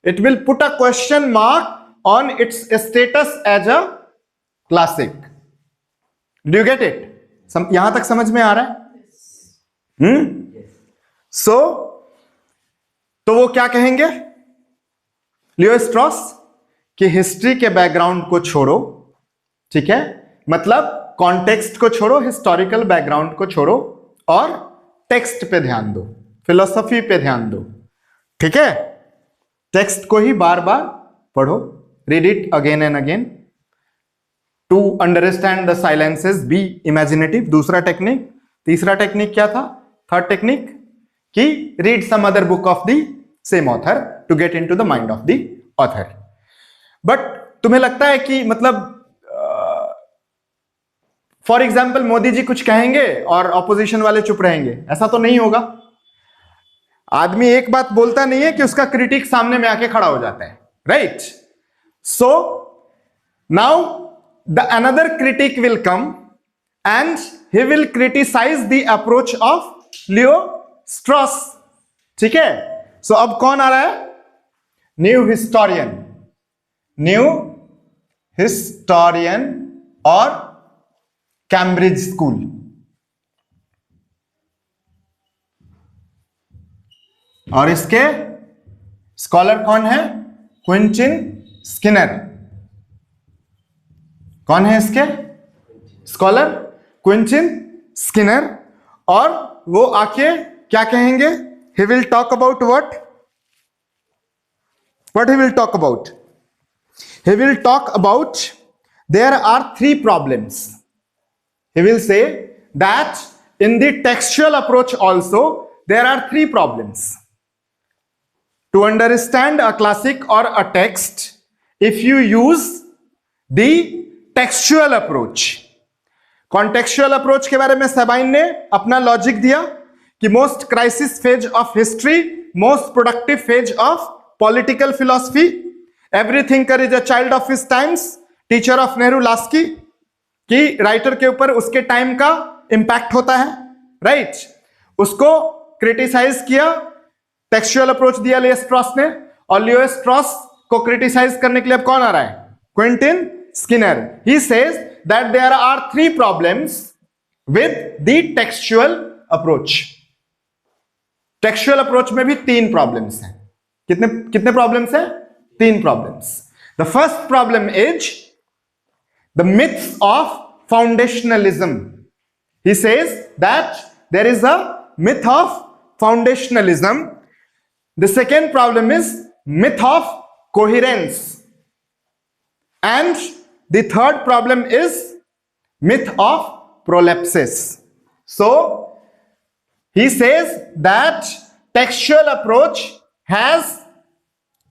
S1: It will put a question mark on its status as a classic. Do you get it? यहां तक समझ में आ रहा है? सो तो वो क्या कहेंगे लेवी-स्ट्रॉस कि हिस्ट्री के बैकग्राउंड को छोड़ो, ठीक है, मतलब कॉन्टेक्स्ट को छोड़ो, हिस्टोरिकल बैकग्राउंड को छोड़ो और टेक्स्ट पे ध्यान दो, फिलोसफी पे ध्यान दो, ठीक है. टेक्स्ट को ही बार बार पढ़ो, read it again and again to understand the silences, be imaginative. दूसरा टेक्निक. तीसरा टेक्निक क्या था? थर्ड टेक्निक कि read some other book of the same author to get into the mind of the author. But तुम्हें लगता है कि मतलब फॉर एग्जाम्पल मोदी जी कुछ कहेंगे और ऑपोजिशन वाले चुप रहेंगे? ऐसा तो नहीं होगा. आदमी एक बात बोलता नहीं है कि उसका क्रिटिक सामने में आके खड़ा हो जाता है, right? So now the another critic will come and he will criticise the approach of Levi Strauss, ठीक है. सो अब कौन आ रहा है? New historian. न्यू हिस्टोरियन और कैम्ब्रिज स्कूल. और इसके स्कॉलर कौन है? Quentin Skinner. कौन है इसके स्कॉलर? Quentin Skinner. और वो आके क्या कहेंगे? He will talk about what? What he will talk about? He will talk about there are three problems. He will say that in the textual approach also there are three problems. To understand a classic or a text, if you use the textual approach. Contextual approach के बारे में Sabine ने अपना logic दिया कि most crisis phase of history, most productive phase of political philosophy, every thinker is a child of his times, teacher of Nehru Laski कि writer के ऊपर उसके टाइम का इंपैक्ट होता है, राइट? उसको क्रिटिसाइज किया, टेक्सचुअल अप्रोच दिया लियो स्ट्रॉस ने, और लियो स्ट्रॉस को क्रिटिसाइज करने के लिए अब कौन आ रहा है? Quentin Skinner. He says that there are 3 problems with the textual approach. Textual approach में भी 3 प्रॉब्लम्स हैं. कितने कितने प्रॉब्लम्स हैं? 3 problems. The first problem is the myths of foundationalism. He says that there is a myth of foundationalism. The second problem is myth of coherence. And the third problem is myth of prolepsis. So, he says that textual approach has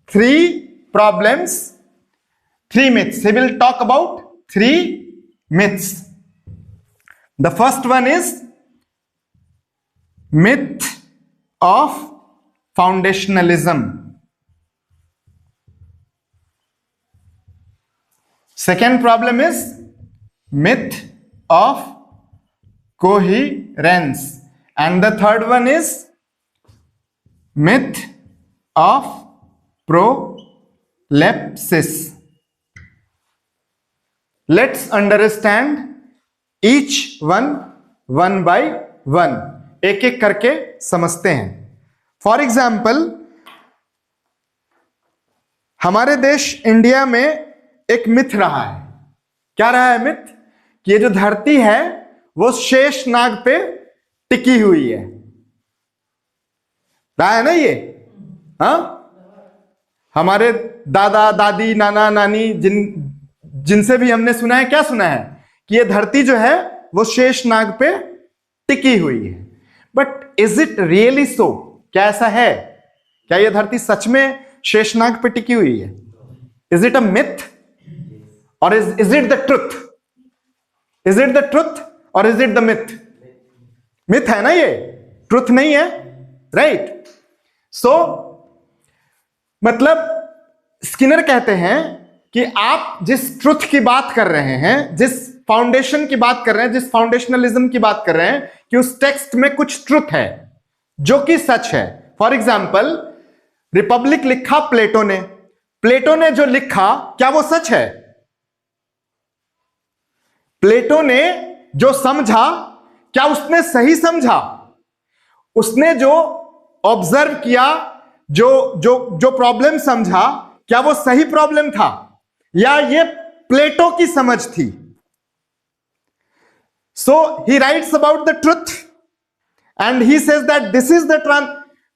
S1: 3 problems, 3 myths. He will talk about 3 myths. The first one is myth of foundationalism. Second problem is myth of coherence. And the third one is myth of prolepsis. Let's understand each one by one. एक एक करके समझते हैं. For example, हमारे देश India में एक myth रहा है. क्या रहा है मिथ? कि ये जो धरती है वो शेष नाग पे टिकी हुई है. रहा है ना ये? हाँ, हमारे दादा दादी नाना नानी जिनसे भी हमने सुना है, क्या सुना है? कि ये धरती जो है वो शेष नाग पे टिकी हुई है. But is it really so? क्या ऐसा है? क्या ये धरती सच में शेष नाग पे टिकी हुई है? इज इट अ मिथ और is it the truth? Is it the truth और is it the myth? Myth है ना ये, ट्रुथ नहीं है, राइट? सो मतलब स्किनर कहते हैं कि आप जिस ट्रुथ की बात कर रहे हैं, जिस फाउंडेशन की बात कर रहे हैं, जिस फाउंडेशनलिज्म की बात कर रहे हैं, कि उस टेक्स्ट में कुछ ट्रुथ है जो कि सच है. फॉर एग्जाम्पल, रिपब्लिक लिखा प्लेटो ने. प्लेटो ने जो लिखा, क्या वो सच है? प्लेटो ने जो समझा, क्या उसने सही समझा? उसने जो ऑब्जर्व किया, जो प्रॉब्लम समझा, क्या वो सही प्रॉब्लम था या ये प्लेटो की समझ थी? So he writes about the truth and he says that this is the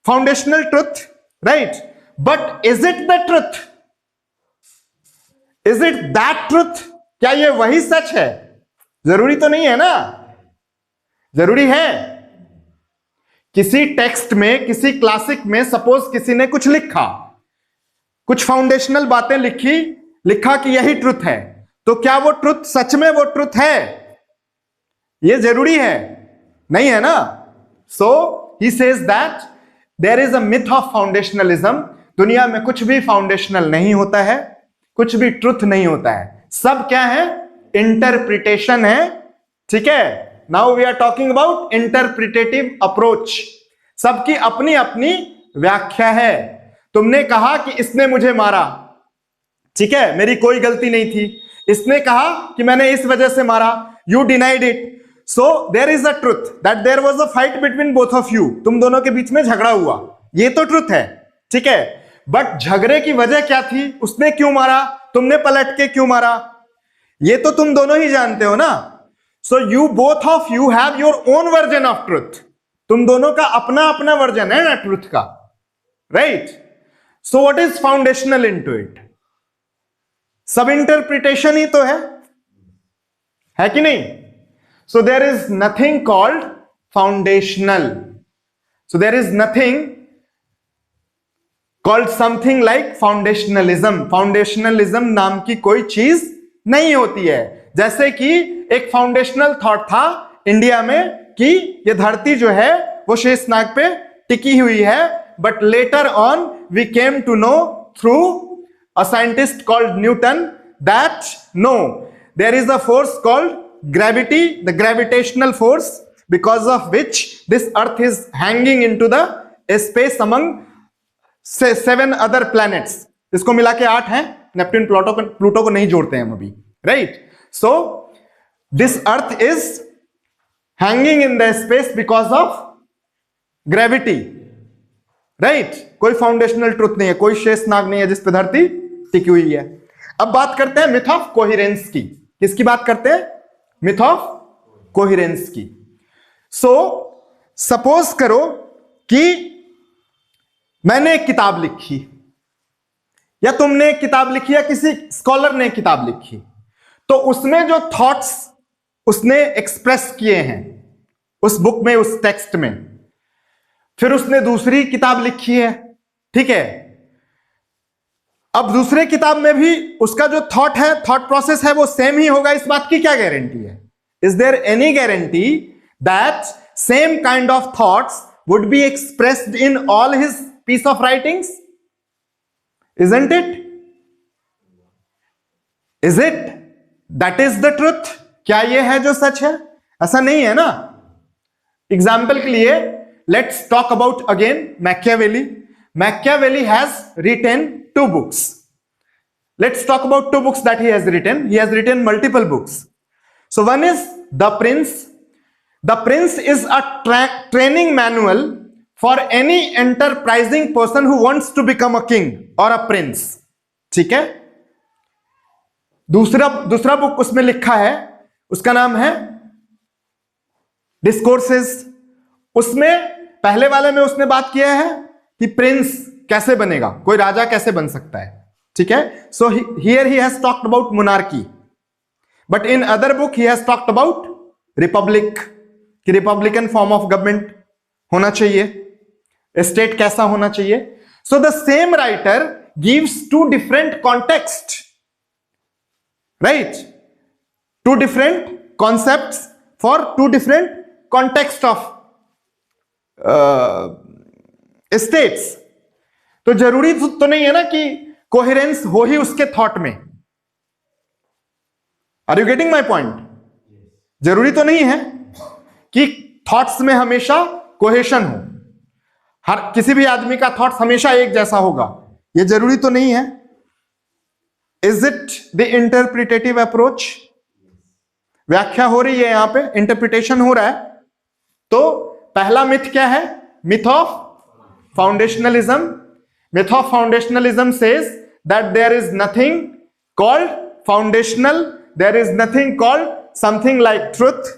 S1: foundational truth, right? But is it the truth? Is it that truth? क्या ये वही सच है? जरूरी तो नहीं है ना. जरूरी है. किसी टेक्स्ट में, किसी क्लासिक में सपोज किसी ने कुछ लिखा, कुछ फाउंडेशनल बातें लिखा कि यही ट्रुथ है, तो क्या वो ट्रुथ सच में वो ट्रुथ है? ये जरूरी है? नहीं है ना. So he says that there is a myth of foundationalism. दुनिया में कुछ भी फाउंडेशनल नहीं होता है, कुछ भी ट्रुथ नहीं होता है. सब क्या है? इंटरप्रिटेशन है. ठीक है. Now we are talking about interpretative approach. सबकी अपनी अपनी व्याख्या है. तुमने कहा कि इसने मुझे मारा, ठीक है, मेरी कोई गलती नहीं थी. इसने कहा कि मैंने इस वजह से मारा. You denied it. So there is a truth that there was a fight between both of you. तुम दोनों के बीच में झगड़ा हुआ, ये तो ट्रुथ है, ठीक है. बट झगड़े की वजह क्या थी? उसने क्यों मारा, तुमने पलट के क्यों मारा, ये तो तुम दोनों ही जानते हो ना. So you both of you have your own version of truth. तुम दोनों का अपना अपना वर्जन है ना ट्रुथ का, right? So what is foundational into it? सब इंटरप्रिटेशन ही तो है कि नहीं? So there is nothing called foundational. So there is nothing called something like foundationalism. Foundationalism नाम की कोई चीज नहीं होती है. जैसे कि एक फाउंडेशनल थॉट था इंडिया में कि ये धरती जो है वो शेषनाग पे टिकी हुई है, but later on we came to know through a scientist called Newton that no, there is a force called gravity, the gravitational force, because of which this earth is hanging into the space among 7 other planets. इसको मिला के 8 हैं, Neptune Pluto को नहीं जोड़ते हैं हम अभी, right? So this earth is hanging in the space because of gravity, right? कोई फाउंडेशनल ट्रुथ नहीं है, कोई शेष नाग नहीं है जिस पे धरती टिकी हुई है. अब बात करते हैं मिथ ऑफ कोहेरेंस की. किसकी बात करते हैं? मिथ ऑफ कोहेरेंस की. सो सपोज करो कि मैंने एक किताब लिखी, या तुमने एक किताब लिखी, या किसी स्कॉलर ने किताब लिखी, तो उसमें जो थॉट्स उसने एक्सप्रेस किए हैं उस बुक में, उस टेक्स्ट में, फिर उसने दूसरी किताब लिखी है, ठीक है? अब दूसरे किताब में भी उसका जो थॉट है, थॉट प्रोसेस है, वो सेम ही होगा, इस बात की क्या गारंटी है? Is there any guarantee that same kind of thoughts would be expressed in all his piece of writings? Isn't it? Is it? That is the truth. क्या ये है जो सच है? ऐसा नहीं है ना. एग्जाम्पल के लिए let's talk about again Machiavelli. Machiavelli has written 2 books. Let's talk about 2 books that he has written. He has written multiple books. So one is The Prince. The Prince is a training manual for any enterprising person who wants to become a king or a prince. ठीक है? दूसरा book उसमें लिखा है, उसका नाम है discourses. उसमें पहले वाले में उसने बात किया है कि प्रिंस कैसे बनेगा, कोई राजा कैसे बन सकता है, ठीक है? So here he has talked about monarchy, but in other book he has talked about Republic, कि रिपब्लिकन फॉर्म ऑफ गवर्नमेंट होना चाहिए, स्टेट कैसा होना चाहिए. So the same writer gives 2 different context, right? 2 different concepts for 2 different context of states. तो जरूरी तो नहीं है ना कि कोहेरेंस हो ही उसके थॉट में. Are you getting my point? जरूरी तो नहीं है कि थॉट्स में हमेशा कोहेशन हो, हर किसी भी आदमी का थॉट्स हमेशा एक जैसा होगा, ये जरूरी तो नहीं है. Is it the interpretative approach? व्याख्या हो रही है, यहां पे इंटरप्रिटेशन हो रहा है. तो पहला मिथ क्या है? Myth of foundationalism. Myth of foundationalism says that there is nothing called foundational, there is nothing called something like truth,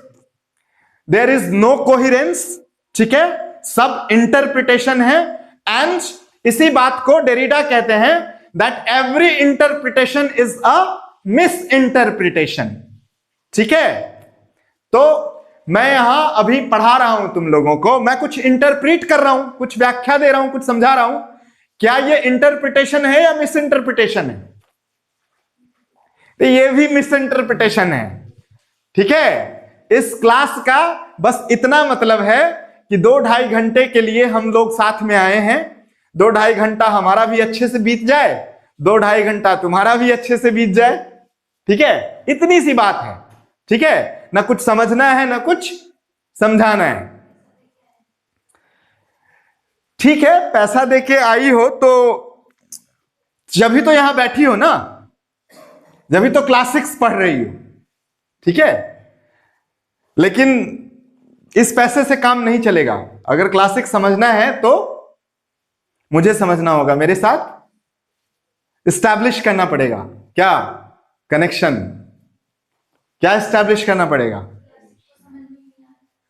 S1: there is no coherence, ठीक है? सब इंटरप्रिटेशन है. एंड इसी बात को डेरिडा कहते हैं that every interpretation is a miss interpretation, ठीक है? तो मैं यहां अभी पढ़ा रहा हूं तुम लोगों को, मैं कुछ इंटरप्रीट कर रहा हूं, कुछ व्याख्या दे रहा हूं, कुछ समझा रहा हूं. क्या ये इंटरप्रिटेशन है या मिस इंटरप्रिटेशन है? तो ये भी मिस इंटरप्रिटेशन है, ठीक है? इस क्लास का बस इतना मतलब है कि 2-2.5 घंटे के लिए हम लोग साथ में आए हैं. 2-2.5 घंटा हमारा भी अच्छे से बीत जाए, 2-2.5 घंटा तुम्हारा भी अच्छे से बीत जाए, ठीक है? इतनी सी बात है, ठीक है? ना कुछ समझना है ना कुछ समझाना है, ठीक है? पैसा देके आई हो तो जब भी तो यहां बैठी हो ना, जब भी तो क्लास 6 पढ़ रही हो, ठीक है? लेकिन इस पैसे से काम नहीं चलेगा. अगर क्लासिक समझना है तो मुझे समझना होगा, मेरे साथ एस्टैब्लिश करना पड़ेगा. क्या? कनेक्शन. क्या एस्टैब्लिश करना पड़ेगा?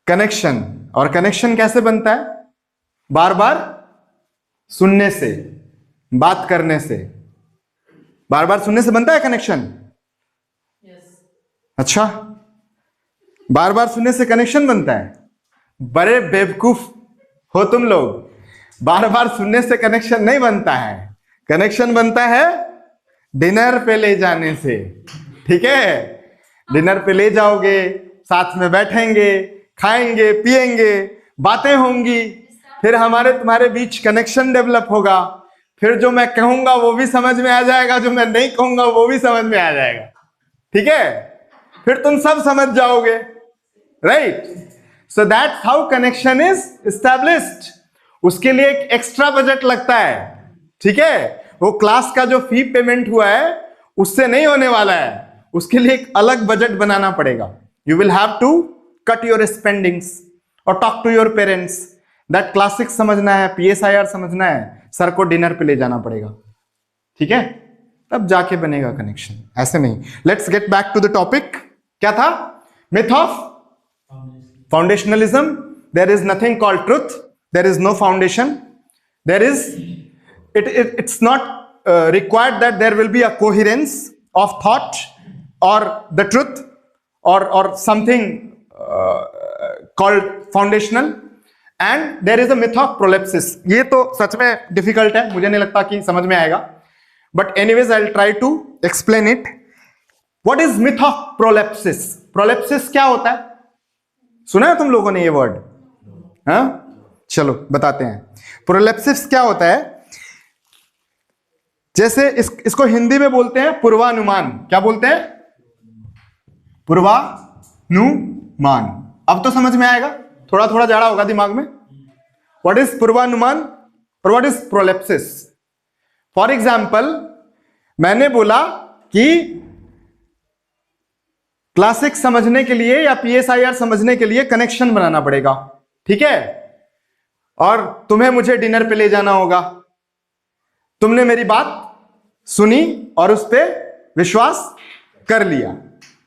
S1: कनेक्शन. और कनेक्शन कैसे बनता है? बार बार सुनने से, बात करने से. बार बार सुनने से बनता है कनेक्शन? अच्छा, बार बार सुनने से कनेक्शन बनता है? बड़े बेवकूफ हो तुम लोग. बार बार सुनने से कनेक्शन नहीं बनता है. कनेक्शन बनता है डिनर पे ले जाने से, ठीक है? डिनर पे ले जाओगे, साथ में बैठेंगे, खाएंगे, पिएंगे, बातें होंगी, फिर हमारे तुम्हारे बीच कनेक्शन डेवलप होगा. फिर जो मैं कहूंगा वो भी समझ में आ जाएगा, जो मैं नहीं कहूंगा वो भी समझ में आ जाएगा, ठीक है? फिर तुम सब समझ जाओगे, right? So that's how connection is established. उसके लिए एक एक्स्ट्रा बजट लगता है, ठीक है? वो क्लास का जो फी पेमेंट हुआ है उससे नहीं होने वाला है, उसके लिए एक अलग बजट बनाना पड़ेगा। You will have to cut your spendings और talk to your parents that classics समझना है, पीएसआईआर समझना है, सर को डिनर पे ले जाना पड़ेगा, ठीक है? तब जाके बनेगा कनेक्शन, ऐसे नहीं। Let's get back to the topic. क्या था? Myth of foundationalism. There is nothing called truth, there is no foundation, there is it's not required that there will be a coherence of thought or the truth or something called foundational, and there is a myth of prolepsis. ये तो सच में difficult है, मुझे नहीं लगता कि समझ में आएगा, but anyways I'll try to explain it. What is myth of prolepsis? Prolepsis क्या होता है? सुना है तुम लोगों ने ये वर्ड? हाँ, चलो बताते हैं। प्रोलेप्सिस क्या होता है? जैसे इसको हिंदी में बोलते हैं पूर्वानुमान। क्या बोलते हैं? पूर्वानुमान। अब तो समझ में आएगा, थोड़ा थोड़ा जाड़ा होगा दिमाग में। व्हाट इज पूर्वानुमान और व्हाट इज प्रोलेप्सिस? फॉर एग्जाम्पल, मैंने बोला कि क्लासिक समझने के लिए या पीएसआईआर समझने के लिए कनेक्शन बनाना पड़ेगा, ठीक है? और तुम्हें मुझे डिनर पे ले जाना होगा। तुमने मेरी बात सुनी और उस पर विश्वास कर लिया,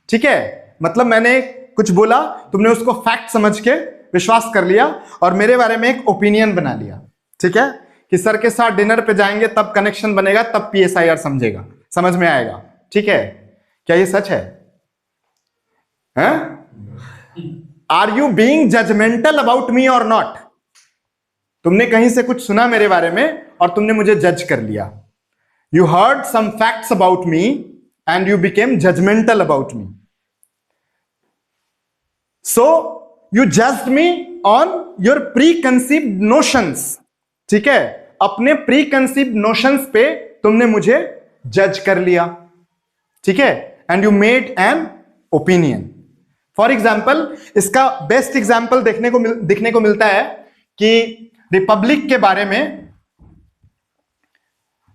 S1: ठीक है? मतलब मैंने कुछ बोला, तुमने उसको फैक्ट समझ के विश्वास कर लिया और मेरे बारे में एक ओपिनियन बना लिया, ठीक है? कि सर के साथ डिनर पे जाएंगे तब कनेक्शन बनेगा, तब पीएसआईआर समझेगा, समझ में आएगा, ठीक है? क्या ये सच है? Are you being judgmental about me और नॉट? तुमने कहीं से कुछ सुना मेरे बारे में और तुमने मुझे जज कर लिया। You heard some facts about me and you became judgmental about me. So you judged me on your preconceived notions. ठीक है? अपने preconceived notions पे तुमने मुझे जज कर लिया, ठीक है? And you made an opinion. For example, इसका बेस्ट एग्जाम्पल दिखने को मिलता है कि रिपब्लिक के बारे में,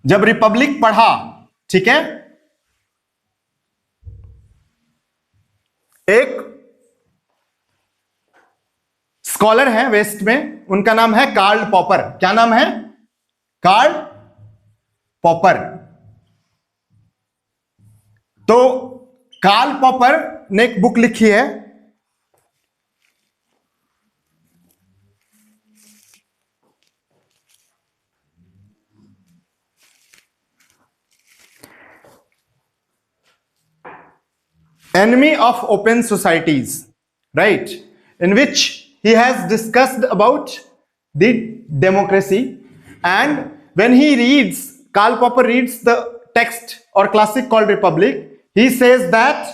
S1: जब रिपब्लिक पढ़ा, ठीक है, एक स्कॉलर है वेस्ट में, उनका नाम है कार्ल पॉपर। क्या नाम है? Karl Popper. तो कार्ल पॉपर ने एक बुक लिखी है, Enemy of Open Societies, right? In which he has discussed about the democracy, and when he reads, Karl Popper reads the text or classic called Republic, he says that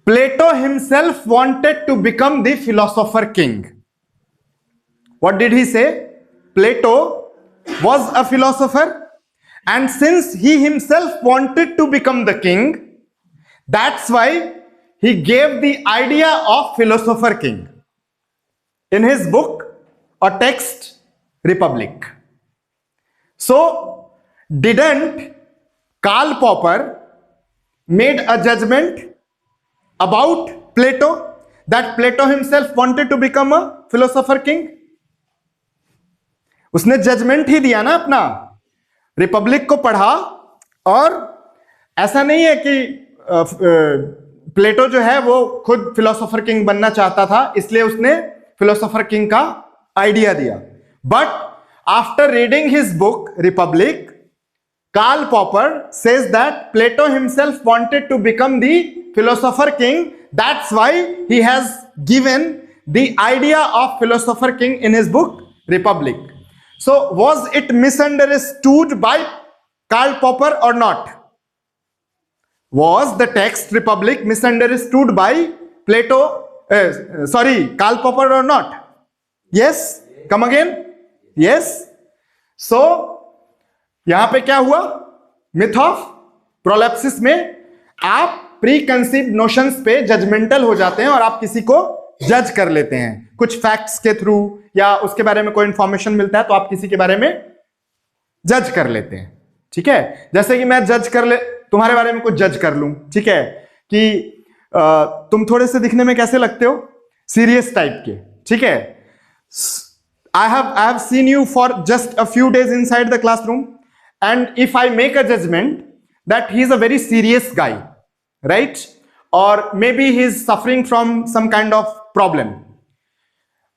S1: Plato himself wanted to become the philosopher king. What did he say? Plato was a philosopher, and since he himself wanted to become the king, that's why he gave the idea of philosopher king in his book or text Republic. So didn't Karl Popper made a judgment about Plato that Plato himself wanted to become a philosopher king? उसने judgement ही दिया ना अपना। Republic को पढ़ा, और ऐसा नहीं है कि प्लेटो जो है वो खुद फिलोसोफर किंग बनना चाहता था इसलिए उसने फिलोसोफर किंग का आइडिया दिया। But after reading his book Republic, Karl Popper says that Plato himself wanted to become the philosopher king, that's why he has given the idea of philosopher king in his book Republic. So was it misunderstood by Karl Popper or not? Was the text Republic misunderstood by Karl Popper or not? Yes? Come again, yes. So यहां पे क्या हुआ, myth of prolepsis में आप preconceived notions पे judgmental हो जाते हैं और आप किसी को जज कर लेते हैं कुछ फैक्ट्स के थ्रू, या उसके बारे में कोई इंफॉर्मेशन मिलता है तो आप किसी के बारे में जज कर लेते हैं। ठीक है, जैसे कि मैं तुम्हारे बारे में कुछ जज कर लूं, ठीक है, कि तुम थोड़े से दिखने में कैसे लगते हो, सीरियस टाइप के, ठीक है। I have seen you for just a few days inside the classroom, and if I make a judgment that he is a very serious guy, right, or maybe he is suffering from some kind of problem,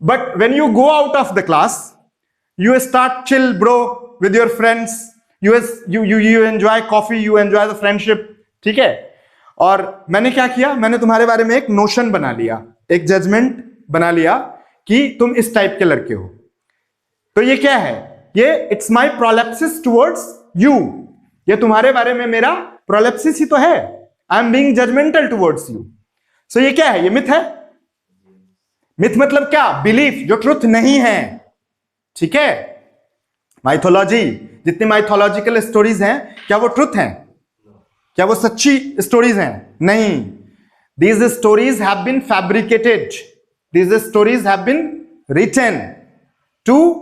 S1: but when you go out of the class, you start chill bro with your friends, you enjoy coffee, you enjoy the friendship, ठीक है। और मैंने क्या किया, मैंने तुम्हारे बारे में एक नोशन बना लिया, एक जजमेंट बना लिया कि तुम इस टाइप के लड़के हो। तो ये क्या है, ये it's my prolepsis towards you, ये तुम्हारे बारे में मेरा प्रोलेप्सिस ही तो है, I am being judgmental towards you. So ये क्या है, ये मिथ है। मिथ मतलब क्या, बिलीफ जो ट्रुथ नहीं है, ठीक है। माइथोलॉजी, जितनी माइथोलॉजिकल स्टोरीज हैं, क्या वो ट्रुथ हैं, क्या वो सच्ची स्टोरीज हैं? नहीं। These stories have been fabricated, these stories have been written to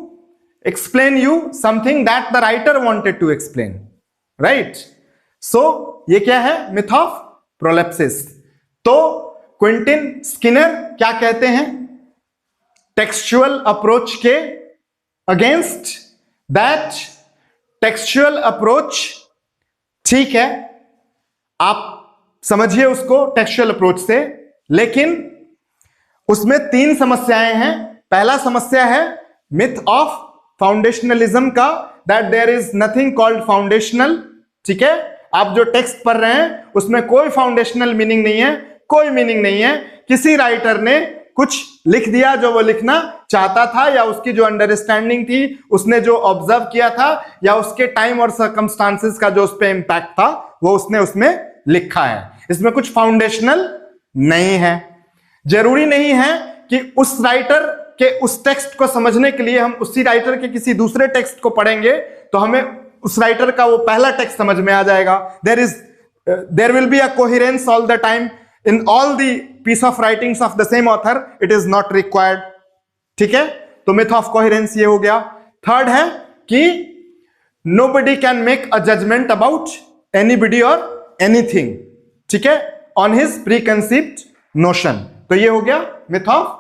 S1: explain you something that the writer wanted to explain, right? So ये क्या है, myth of prolepsis। तो क्विंटिन स्किनर क्या कहते हैं टेक्सचुअल अप्रोच के अगेंस्ट, दैट टेक्सचुअल अप्रोच ठीक है, आप समझिए उसको टेक्सचुअल अप्रोच से, लेकिन उसमें 3 समस्याएं हैं। पहला समस्या है मिथ ऑफ फाउंडेशनलिज्म का, that there is nothing called foundational, ठीक है। आप जो टेक्स्ट पढ़ रहे हैं उसमें कोई फाउंडेशनल मीनिंग नहीं है, कोई मीनिंग नहीं है। किसी राइटर ने कुछ लिख दिया जो वो लिखना चाहता था, या उसकी जो अंडरस्टैंडिंग थी, उसने जो ऑब्जर्व किया था, या उसके टाइम और सर्कमस्टांसेस का जो उस पर इंपैक्ट था, वो उसने उसमें लिखा है। इसमें कुछ फाउंडेशनल नहीं है। जरूरी नहीं है कि उस राइटर कि उस टेक्स्ट को समझने के लिए हम उसी राइटर के किसी दूसरे टेक्स्ट को पढ़ेंगे तो हमें उस राइटर का वो पहला टेक्स्ट समझ में आ जाएगा। There will be a coherence all the time in all the piece of writings of the same author, it is not required, ठीक है। तो मिथ ऑफ कोहेरेंस ये हो गया। थर्ड है कि nobody can make a judgment about anybody और anything, ठीक है, on his preconceived notion. तो ये हो गया मिथ ऑफ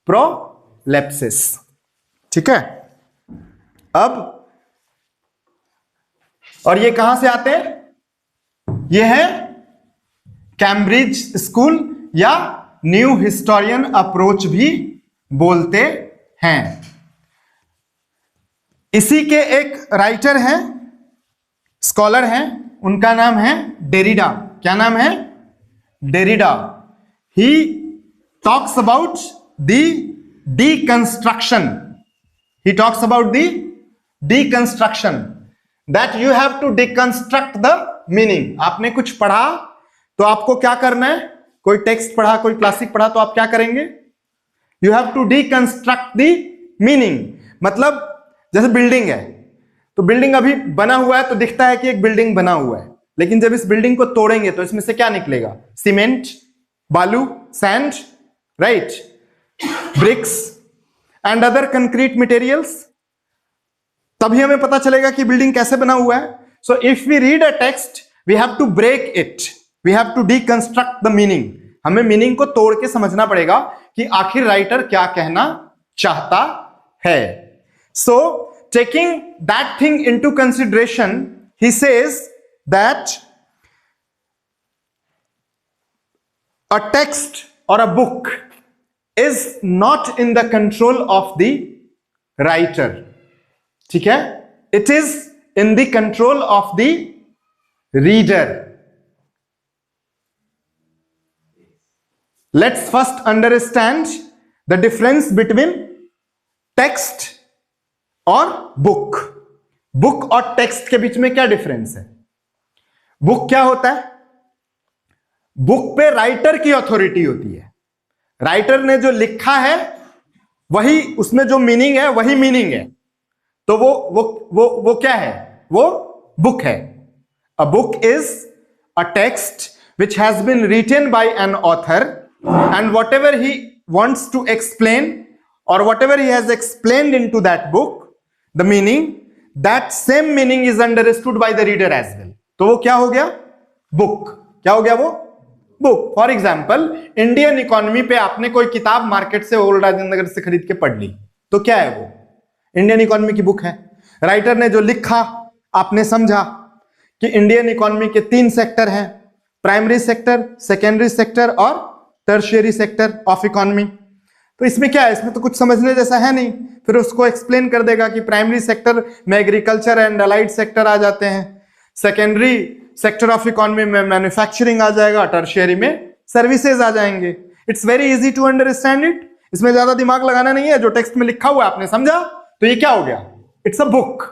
S1: प्रोलेप्सिस, ठीक है। अब और ये कहां से आते हैं, ये है कैम्ब्रिज स्कूल या न्यू हिस्टोरियन अप्रोच भी बोलते हैं। इसी के एक राइटर हैं, स्कॉलर हैं, उनका नाम है डेरिडा। क्या नाम है, Derrida. He talks about the deconstruction, he talks about the deconstruction, that you have to deconstruct the meaning। आपने कुछ पढ़ा तो आपको क्या करना है, कोई टेक्स्ट पढ़ा, कोई क्लासिक पढ़ा, तो आप क्या करेंगे, you have to deconstruct the meaning। मतलब जैसे बिल्डिंग है, तो बिल्डिंग अभी बना हुआ है तो दिखता है कि एक बिल्डिंग बना हुआ है, लेकिन जब इस बिल्डिंग को तोड़ेंगे तो इसमें से क्या निकलेगा, सीमेंट, बालू, sand, right, bricks and other concrete materials. तभी हमें पता चलेगा कि बिल्डिंग कैसे बना हुआ है। So if we read a text we have to break it, we have to deconstruct the meaning. हमें मीनिंग को तोड़ के समझना पड़ेगा कि आखिर राइटर क्या कहना चाहता है। So taking that thing into consideration, he says that a text or a book is not in the control of the writer, ठीक है, it is in the control of the reader। Let's first understand the difference between text और book। book और text के बीच में क्या difference है। book क्या होता है, बुक पे राइटर की अथॉरिटी होती है। राइटर ने जो लिखा है वही उसमें जो मीनिंग है वही मीनिंग है, तो वो क्या है? वो बुक है। A book is a text which has been written by an author, and whatever he wants to explain or whatever he has explained into that book, the meaning, that same meaning is understood by the reader as well. तो वो क्या हो गया? Book. क्या हो गया वो? Book. For example, Indian economy पे आपने कोई किताब मार्केट से ओल्ड राजेंद्र नगर से खरीद के पढ़ ली, तो क्या है वो? इंडियन इकोनॉमी की बुक है। राइटर ने जो लिखा आपने समझा कि इंडियन इकोनॉमी के 3 सेक्टर हैं, प्राइमरी सेक्टर, सेकेंडरी सेक्टर और टर्शियरी सेक्टर ऑफ इकोनॉमी। तो इसमें क्या है? इसमें तो कुछ समझने जैसा है नहीं। फिर उसको एक्सप्लेन कर देगा कि प्राइमरी सेक्टर में एग्रीकल्चर एंड अलाइड सेक्टर आ जाते हैं, सेकेंडरी सेक्टर ऑफ इकोनॉमी में मैन्युफैक्चरिंग आ जाएगा, टर्शियरी में सर्विसेज आ जाएंगे। It's very easy to understand it. इसमें ज्यादा दिमाग लगाना नहीं है, जो टेक्स्ट में लिखा हुआ है आपने समझा, तो ये क्या हो गया? It's a book.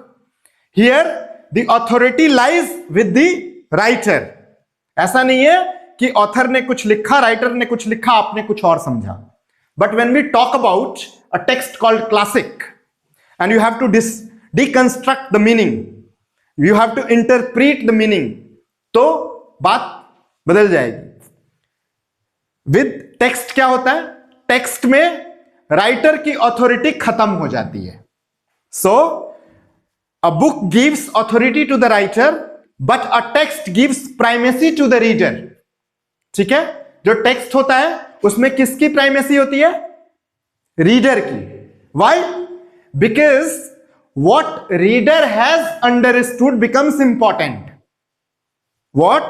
S1: Here the authority lies with the writer. ऐसा नहीं है कि ऑथर ने कुछ लिखा, राइटर ने कुछ लिखा, आपने कुछ और समझा। But when we talk about a text called classic and you have to deconstruct the meaning, you have to interpret the meaning, तो बात बदल जाएगी। विद टेक्स्ट क्या होता है? टेक्स्ट में राइटर की अथॉरिटी खत्म हो जाती है। So a book gives authority to the writer, but a text gives primacy to the reader. ठीक है? जो टेक्स्ट होता है उसमें किसकी प्राइमेसी होती है? रीडर की। Why? Because what reader has understood becomes important. What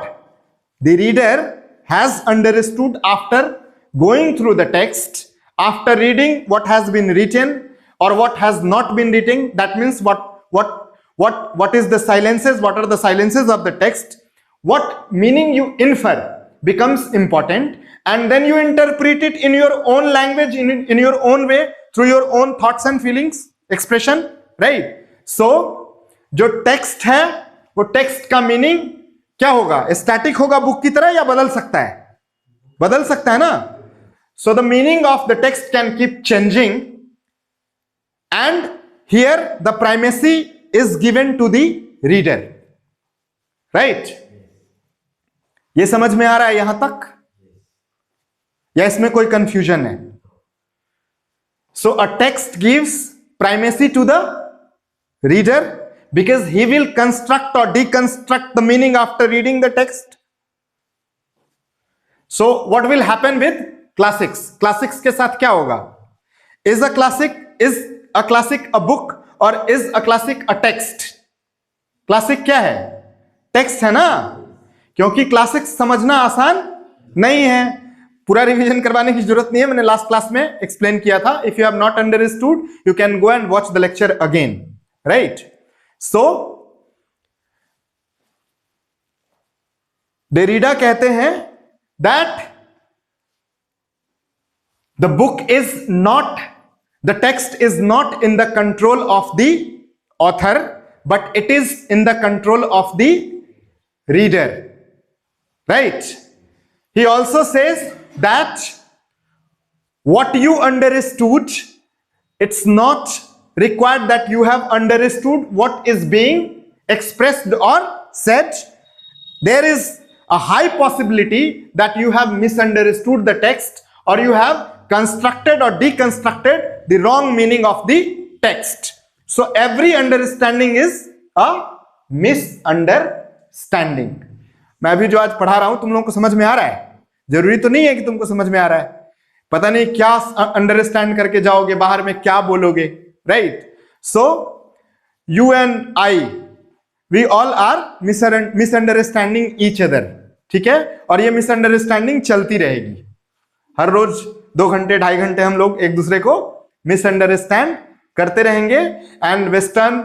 S1: the reader has understood after going through the text, after reading what has been written or what has not been written, that means what is the silences, what are the silences of the text, what meaning you infer becomes important, and then you interpret it in your own language, in your own way, through your own thoughts and feelings, expression, right? So जो text है वो text का meaning क्या होगा? Static होगा book की तरह, या बदल सकता है? बदल सकता है ना। So the meaning of the text can keep changing, and here the primacy is given to the reader, right? ये समझ में आ रहा है यहां तक, या इसमें कोई कंफ्यूजन है? So a text gives primacy to the reader because he will construct or deconstruct the meaning after reading the text. So what will happen with classics? Classics के साथ क्या होगा? Is a classic a book और is a classic a text? Classic क्या है? Text है ना, क्योंकि क्लासिक्स समझना आसान नहीं है। पूरा रिवीजन करवाने की जरूरत नहीं है, मैंने लास्ट क्लास में एक्सप्लेन किया था। If you have not understood you can go and watch the lecture again, right? So Derrida कहते हैं that the book is not, the text is not in the control of the author, but it is in the control of the reader, right? He also says that what you understood, it's not required that you have understood what is being expressed or said. There is a high possibility that you have misunderstood the text, or you have constructed or deconstructed the wrong meaning of the text. So every understanding is a misunderstanding. मैं अभी जो आज पढ़ा रहा हूं तुम लोगों को समझ में आ रहा है? जरूरी तो नहीं है कि तुमको समझ में आ रहा है, पता नहीं क्या अंडरस्टैंड करके जाओगे, बाहर में क्या बोलोगे, right? So you and I, we all are misunderstanding each other, ठीक है? और ये मिसअंडरस्टैंडिंग चलती रहेगी। हर रोज 2 घंटे 2.5 घंटे हम लोग एक दूसरे को मिसअंडरस्टैंड करते रहेंगे। एंड वेस्टर्न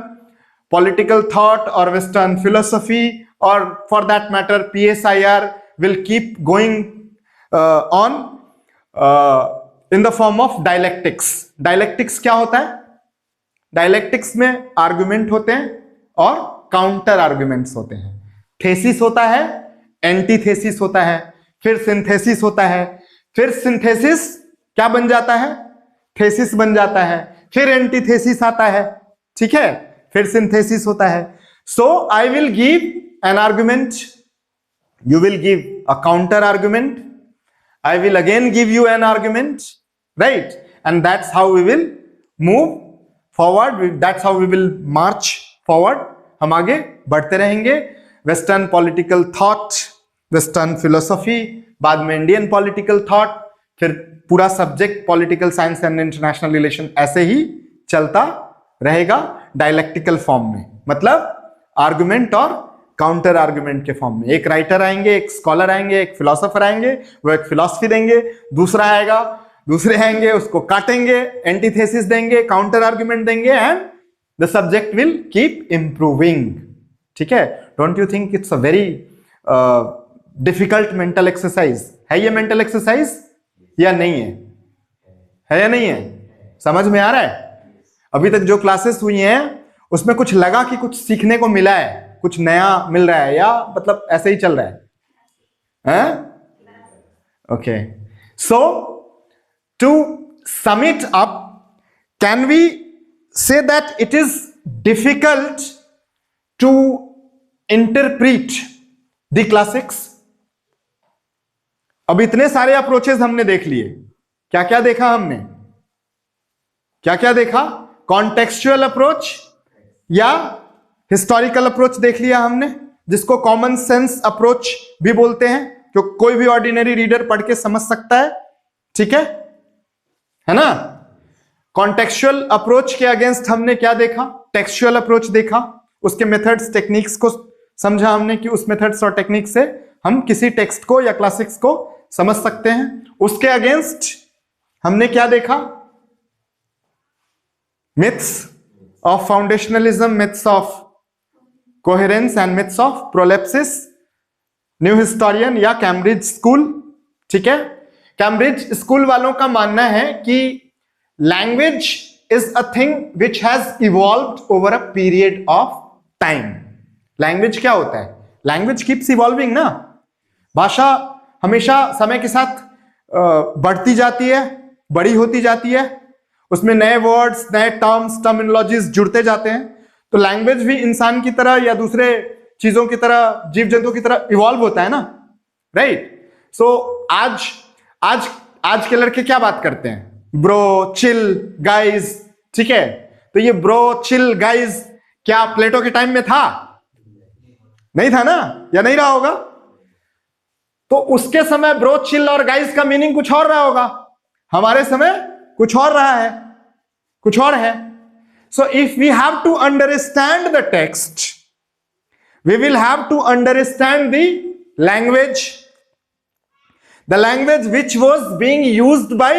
S1: पॉलिटिकल थॉट और वेस्टर्न फिलोसफी और for that matter PSIR will keep going on in the form of dialectics. Dialectics क्या होता है? डायलेक्टिक्स में आर्गुमेंट होते हैं और काउंटर आर्गुमेंट्स होते हैं। थेसिस होता है, एंटीथेसिस होता है, फिर सिंथेसिस होता है, फिर सिंथेसिस क्या बन जाता है? थेसिस बन जाता है, फिर एंटीथेसिस आता है, ठीक है, फिर सिंथेसिस होता है. So I will give an argument, you will give a counter argument, I will again give you an argument, right? And that's how we will move forward, that's how we will march forward. हम आगे बढ़ते रहेंगे. Western political thought, western philosophy, बाद में Indian political thought, फिर पूरा subject political science and international relation ऐसे ही चलता रहेगा डायलेक्टिकल फॉर्म में, मतलब आर्गुमेंट और काउंटर आर्गुमेंट के फॉर्म में. एक राइटर आएंगे, एक स्कॉलर आएंगे, एक फिलोसोफर आएंगे, वो एक फिलॉसफी देंगे, दूसरा आएगा, दूसरे आएंगे, उसको काटेंगे, एंटीथेसिस देंगे, काउंटर आर्गुमेंट देंगे, and the subject will keep improving. ठीक है. Don't you think it's a very difficult mental exercise? है ये मेंटल एक्सरसाइज या नहीं है? है या नहीं है? समझ में आ रहा है? अभी तक जो क्लासेस हुई हैं उसमें कुछ लगा कि कुछ सीखने को मिला है, कुछ नया मिल रहा है, या मतलब ऐसे ही चल रहा है? Okay. So to sum it up, can we say that it is difficult to interpret the classics? अब इतने सारे अप्रोचेस हमने देख लिए. क्या क्या देखा हमने? क्या क्या देखा? कॉन्टेक्सचुअल अप्रोच या हिस्टोरिकल अप्रोच देख लिया हमने, जिसको कॉमन सेंस अप्रोच भी बोलते हैं, जो कोई भी ऑर्डिनरी रीडर पढ़ के समझ सकता है. ठीक है ना? कॉन्टेक्सचुअल अप्रोच के अगेंस्ट हमने क्या देखा? टेक्सचुअल अप्रोच देखा. उसके मेथड्स, टेक्निक्स को समझा हमने कि उस मेथड्स और टेक्निक से हम किसी टेक्स्ट को या क्लासिक्स को समझ सकते हैं. उसके अगेंस्ट हमने क्या देखा? Myths of foundationalism, myths of coherence and myths of prolepsis, new historian या कैम्ब्रिज स्कूल. ठीक है. कैम्ब्रिज स्कूल वालों का मानना है कि language is a thing which has evolved over a period of time. Language क्या होता है? लैंग्वेज कीप्स इवॉल्विंग ना. भाषा हमेशा समय के साथ बढ़ती जाती है, बड़ी होती जाती है, उसमें नए वर्ड्स, नए टर्म्स, टर्मिनोलॉजीज जुड़ते जाते हैं. तो लैंग्वेज भी इंसान की तरह या दूसरे चीजों की तरह, जीव जंतु की तरह इवॉल्व होता है ना, राइट? सो आज के लड़के क्या बात करते हैं? Bro, chill, guys. ठीक है. तो ये ब्रो, चिल, गाइज क्या प्लेटो के टाइम में था? नहीं था ना, या नहीं रहा होगा? तो उसके समय ब्रो, चिल और गाइज का मीनिंग कुछ और रहा होगा, हमारे समय कुछ और रहा है, कुछ और है. So if we have to understand the text, we will have to understand the language which was being used by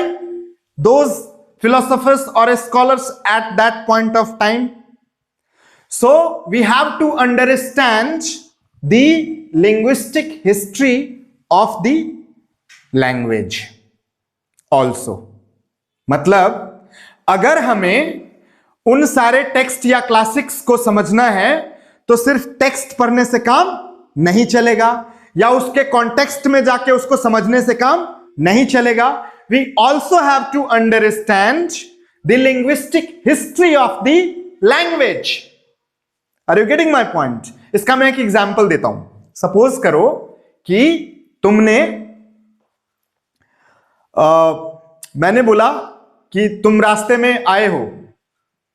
S1: those philosophers or scholars at that point of time. So we have to understand the linguistic history of the language also. मतलब अगर हमें उन सारे text या classics को समझना है तो सिर्फ टेक्स्ट पढ़ने से काम नहीं चलेगा, या उसके कॉन्टेक्स्ट में जाके उसको समझने से काम नहीं चलेगा. We also have to understand the linguistic history of the language. Are you getting my point? इसका मैं एक एग्जाम्पल देता हूं. सपोज करो कि तुमने मैंने बोला कि तुम रास्ते में आए हो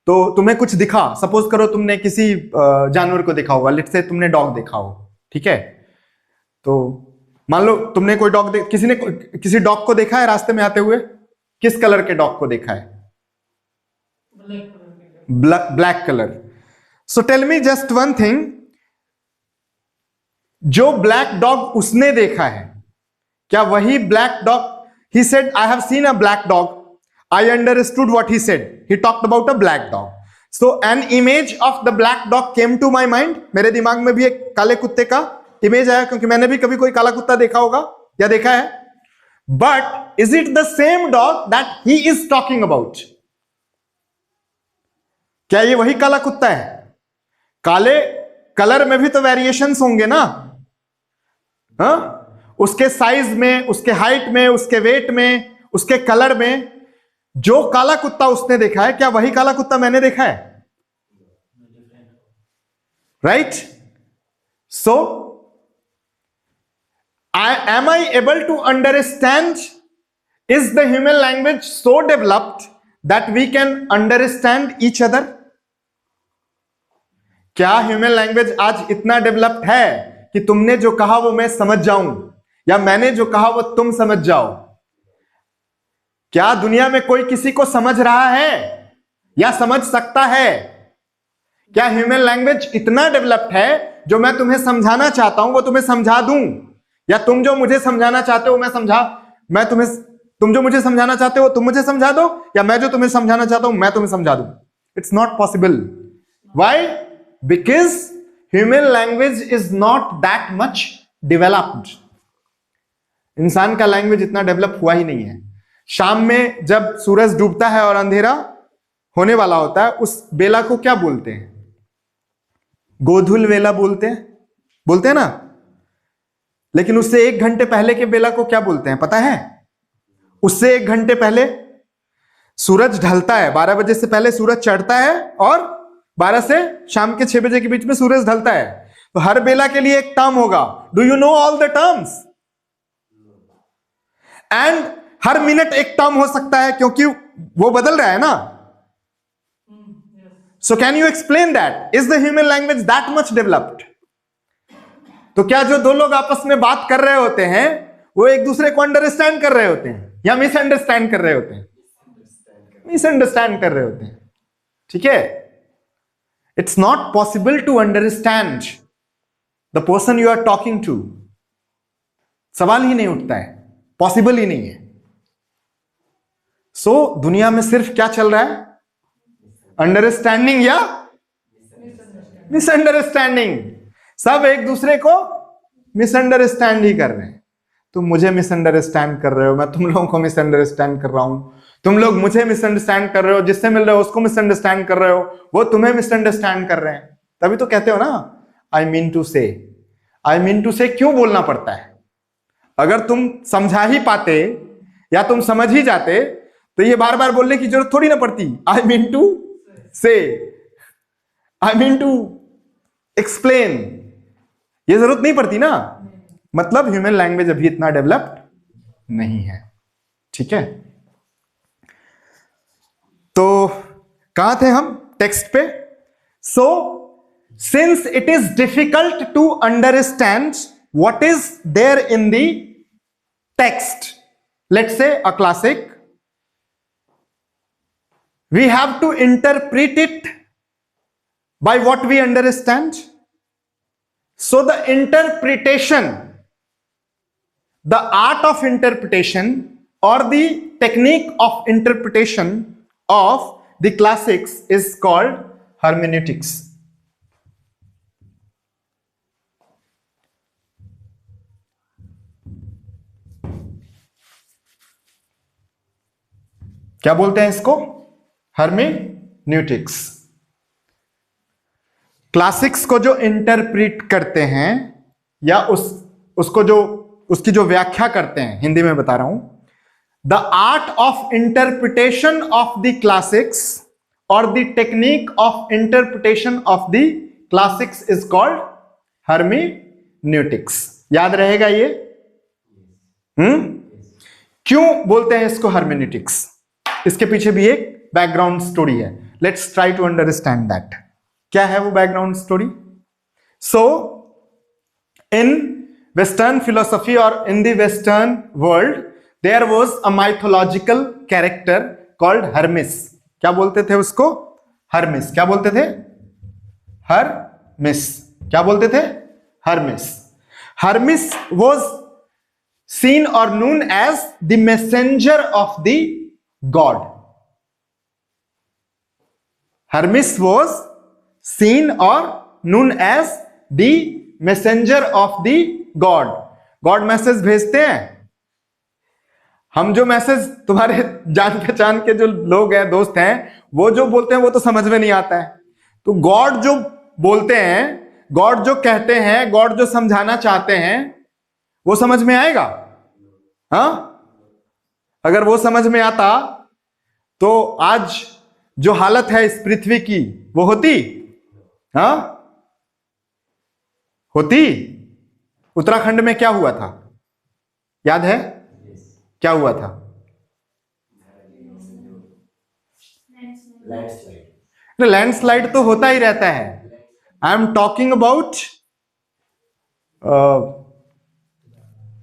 S1: तो तुम्हें कुछ दिखा. सपोज करो तुमने किसी जानवर को देखा होगा, लेट्स से तुमने डॉग देखा हो. ठीक है. तो मान लो तुमने कोई डॉग किसी ने किसी डॉग को देखा है रास्ते में आते हुए. किस कलर के डॉग को देखा है? Black colour. So tell me just one thing, जो ब्लैक डॉग उसने देखा है, क्या वही black dog? He said, I have seen a black dog. I understood what he said. He talked about a black dog. So an image of the black dog came to my mind. मेरे दिमाग में भी एक काले कुत्ते का image आया, क्योंकि मैंने भी कभी कोई काला कुत्ता देखा होगा या देखा है. But is it the same dog that he is talking about? क्या ये वही काला कुत्ता है? काले कलर में भी तो वेरिएशंस होंगे ना. हाँ, उसके साइज में, उसके हाइट में, उसके वेट में, उसके कलर में. जो काला कुत्ता उसने देखा है, क्या वही काला कुत्ता मैंने देखा है? Right? So am I able to understand? Is the human language so developed that we can understand each other? क्या ह्यूमन लैंग्वेज आज इतना डेवलप्ड है कि तुमने जो कहा वो मैं समझ जाऊं, या मैंने जो कहा वो तुम समझ जाओ? क्या दुनिया में कोई किसी को समझ रहा है या समझ सकता है? क्या ह्यूमन लैंग्वेज इतना डेवलप्ड है जो मैं तुम्हें समझाना चाहता हूं वो तुम्हें समझा दूं, या तुम जो मुझे समझाना चाहते हो तुम जो मुझे समझाना चाहते हो तुम मुझे समझा दो, या मैं जो तुम्हें समझाना चाहता हूं मैं तुम्हें समझा दूं? It's not possible. Why? Because human language is not that much developed. इंसान का लैंग्वेज इतना डेवलप हुआ ही नहीं है. शाम में जब सूरज डूबता है और अंधेरा होने वाला होता है, उस बेला को क्या बोलते हैं? गोधुल वेला बोलते हैं ना. लेकिन उससे 1 घंटे पहले के बेला को क्या बोलते हैं पता है? उससे 1 घंटे पहले सूरज ढलता है. 12 बजे से पहले सूरज चढ़ता है और 12 से शाम के 6 बजे के बीच में सूरज ढलता है. तो हर बेला के लिए एक टर्म होगा. Do you know all the terms? And her minute एक टर्म हो सकता है क्योंकि वो बदल रहा है ना. So can you explain that? Is the human language that much developed? तो क्या जो दो लोग आपस में बात कर रहे होते हैं वो एक दूसरे को अंडरस्टैंड कर रहे होते हैं या मिसअंडरस्टैंड कर रहे होते हैं? मिसअंडरस्टैंड कर रहे होते हैं. ठीक है? It's not possible to understand the person you are talking to. सवाल ही नहीं उठता है, पॉसिबल ही नहीं है. सो दुनिया में सिर्फ क्या चल रहा है? अंडरस्टैंडिंग या मिसअंडरस्टैंडिंग. सब एक दूसरे को मिसअंडरस्टैंड ही कर रहे हैं. तुम मुझे मिसअंडरस्टैंड कर रहे हो, मैं तुम लोगों को मिसअंडरस्टैंड कर रहा हूं, तुम लोग मुझे मिसअंडरस्टैंड कर रहे हो, जिससे मिल रहे हो उसको मिसअंडरस्टैंड कर रहे हो, वो तुम्हें मिसअंडरस्टैंड कर रहे हैं. तभी तो कहते हो ना आई मीन टू से. आई मीन टू से क्यों बोलना पड़ता है? अगर तुम समझा ही पाते या तुम समझ ही जाते तो ये बार बार बोलने की जरूरत थोड़ी ना पड़ती. आई मीन टू से, आई मीन टू एक्सप्लेन, ये जरूरत नहीं पड़ती ना. मतलब ह्यूमन लैंग्वेज अभी इतना डेवलप्ड नहीं है. ठीक है? तो कहां थे हम? टेक्स्ट पे. So since it is difficult to understand what is there in the text, let's say a classic, we have to interpret it by what we understand. So the interpretation, the art of interpretation or the technique of interpretation of the classics is called hermeneutics. क्या बोलते हैं इसको? Hermeneutics. Classics को जो interpret करते हैं या उसकी जो व्याख्या करते हैं, हिंदी में बता रहा हूं, the art of interpretation of the classics और the technique of interpretation of the classics is called hermeneutics. याद रहेगा ये? क्यों बोलते हैं इसको हर्मेन्यूटिक्स? इसके पीछे भी एक बैकग्राउंड स्टोरी है. Let's try to understand that. क्या है वो background story? So in western philosophy और in the western world there was a mythological character called Hermes. क्या बोलते थे उसको? हर्मिस. क्या बोलते थे? हर्मिस. क्या बोलते थे? Hermès. Hermès was seen or known as the messenger of the God. Hermes was seen or known as the messenger of the God. God message भेजते हैं. हम जो मैसेज तुम्हारे जान पहचान के जो लोग हैं, दोस्त हैं, वो जो बोलते हैं वो तो समझ में नहीं आता है. तो गॉड जो बोलते हैं, गॉड जो कहते हैं, गॉड जो समझाना चाहते हैं, वो समझ में आएगा? हाँ? अगर वो समझ में आता तो आज जो हालत है इस पृथ्वी की वो होती? हाँ, होती? उत्तराखंड में क्या हुआ था, याद है? क्या हुआ था? लैंडस्लाइड तो होता ही रहता है। I am talking about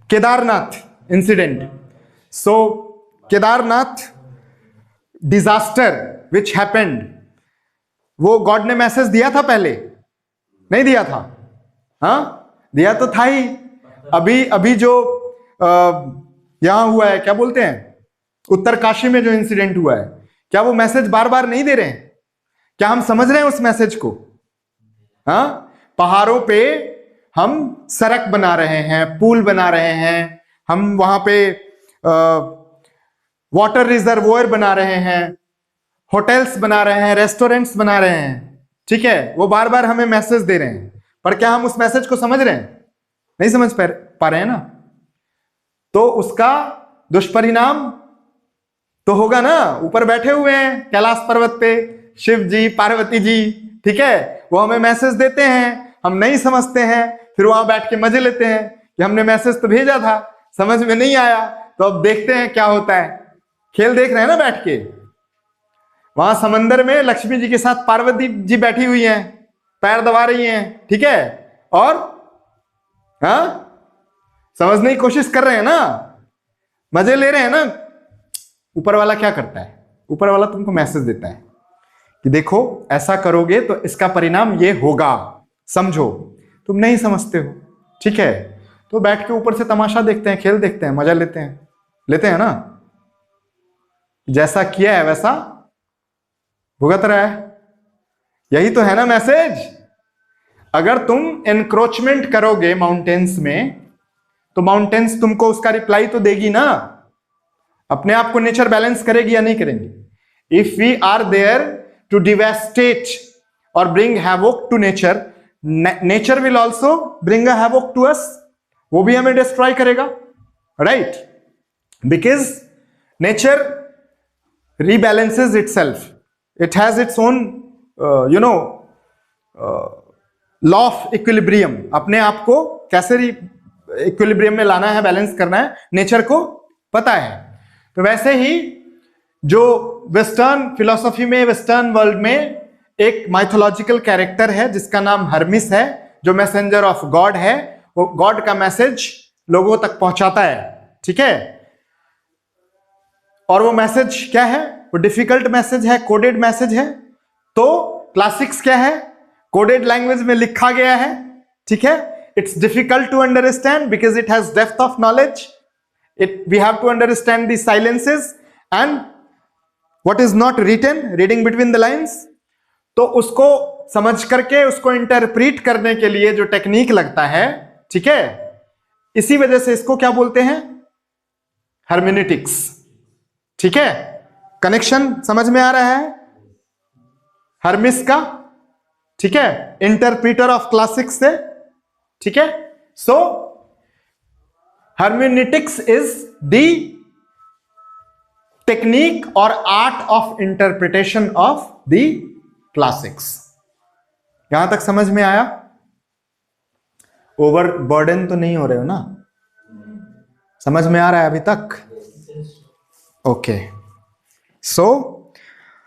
S1: Kedarnath incident. So Kedarnath disaster which happened, वो गॉड ने मैसेज दिया था पहले? नहीं दिया था? हाँ, दिया तो था ही। अभी जो यहां हुआ है, क्या बोलते हैं, उत्तरकाशी में जो इंसिडेंट हुआ है, क्या वो मैसेज बार बार नहीं दे रहे हैं? क्या हम समझ रहे हैं उस मैसेज को? हाँ, पहाड़ों पे हम सड़क बना रहे हैं, पुल बना रहे हैं, हम वहां पे वाटर रिजर्वोयर बना रहे हैं, होटल्स बना रहे हैं, रेस्टोरेंट्स बना रहे हैं, ठीक है? वो बार बार हमें मैसेज दे रहे हैं, पर क्या हम उस मैसेज को समझ रहे हैं? नहीं समझ पा रहे हैं ना। तो उसका दुष्परिणाम तो होगा ना। ऊपर बैठे हुए हैं कैलाश पर्वत पे शिव जी, पार्वती जी, ठीक है? वो हमें मैसेज देते हैं, हम नहीं समझते हैं, फिर वहां बैठ के मजे लेते हैं कि हमने मैसेज तो भेजा था, समझ में नहीं आया, तो अब देखते हैं क्या होता है। खेल देख रहे हैं ना बैठ के। वहां समंदर में लक्ष्मी जी के साथ पार्वती जी बैठी हुई हैं, पैर दबा रही हैं, ठीक है? और हाँ, समझने की कोशिश कर रहे हैं ना, मजे ले रहे हैं ना। ऊपर वाला क्या करता है? ऊपर वाला तुमको मैसेज देता है कि देखो ऐसा करोगे तो इसका परिणाम ये होगा, समझो। तुम नहीं समझते हो, ठीक है? तो बैठ के ऊपर से तमाशा देखते हैं, खेल देखते हैं, मजा लेते हैं ना। जैसा किया है वैसा भुगत रहा है। यही तो है ना मैसेज। अगर तुम एनक्रोचमेंट करोगे माउंटेन्स में, तो माउंटेन्स तुमको उसका रिप्लाई तो देगी ना। अपने आप को नेचर बैलेंस करेगी या नहीं करेंगी? If we are there to devastate और bring havoc to nature, nature will also bring a havoc to us. वो भी हमें डिस्ट्रॉय करेगा, right? Because nature rebalances itself. It has its own law of equilibrium. अपने आप को कैसे equilibrium में लाना है, बैलेंस करना है, नेचर को पता है। तो वैसे ही जो वेस्टर्न फिलॉसफी में, वेस्टर्न वर्ल्ड में एक माइथोलॉजिकल कैरेक्टर है जिसका नाम हर्मिस है, जो मैसेंजर ऑफ गॉड है। वो गॉड का मैसेज लोगों तक पहुंचाता है, ठीक है? और वो मैसेज क्या है? वो डिफिकल्ट मैसेज है, कोडेड मैसेज है। तो क्लासिक्स क्या है? कोडेड लैंग्वेज में लिखा गया है, ठीक है? It's difficult to understand because it has depth of knowledge. We have to understand the silences and what is not written, reading between the lines. तो उसको समझ करके उसको इंटरप्रीट करने के लिए जो टेक्निक लगता है, ठीक है, इसी वजह से इसको क्या बोलते हैं? हर्मेनेटिक्स, ठीक है? कनेक्शन समझ में आ रहा है हर्मिस का, ठीक है? इंटरप्रीटर ऑफ क्लासिक्स से, ठीक है? सो हर्मेनेटिक्स इज द टेक्निक और art of interpretation of the classics. यहां तक समझ में आया? ओवर बर्डन तो नहीं हो रहे हो ना? समझ में आ रहा है अभी तक? ओके, सो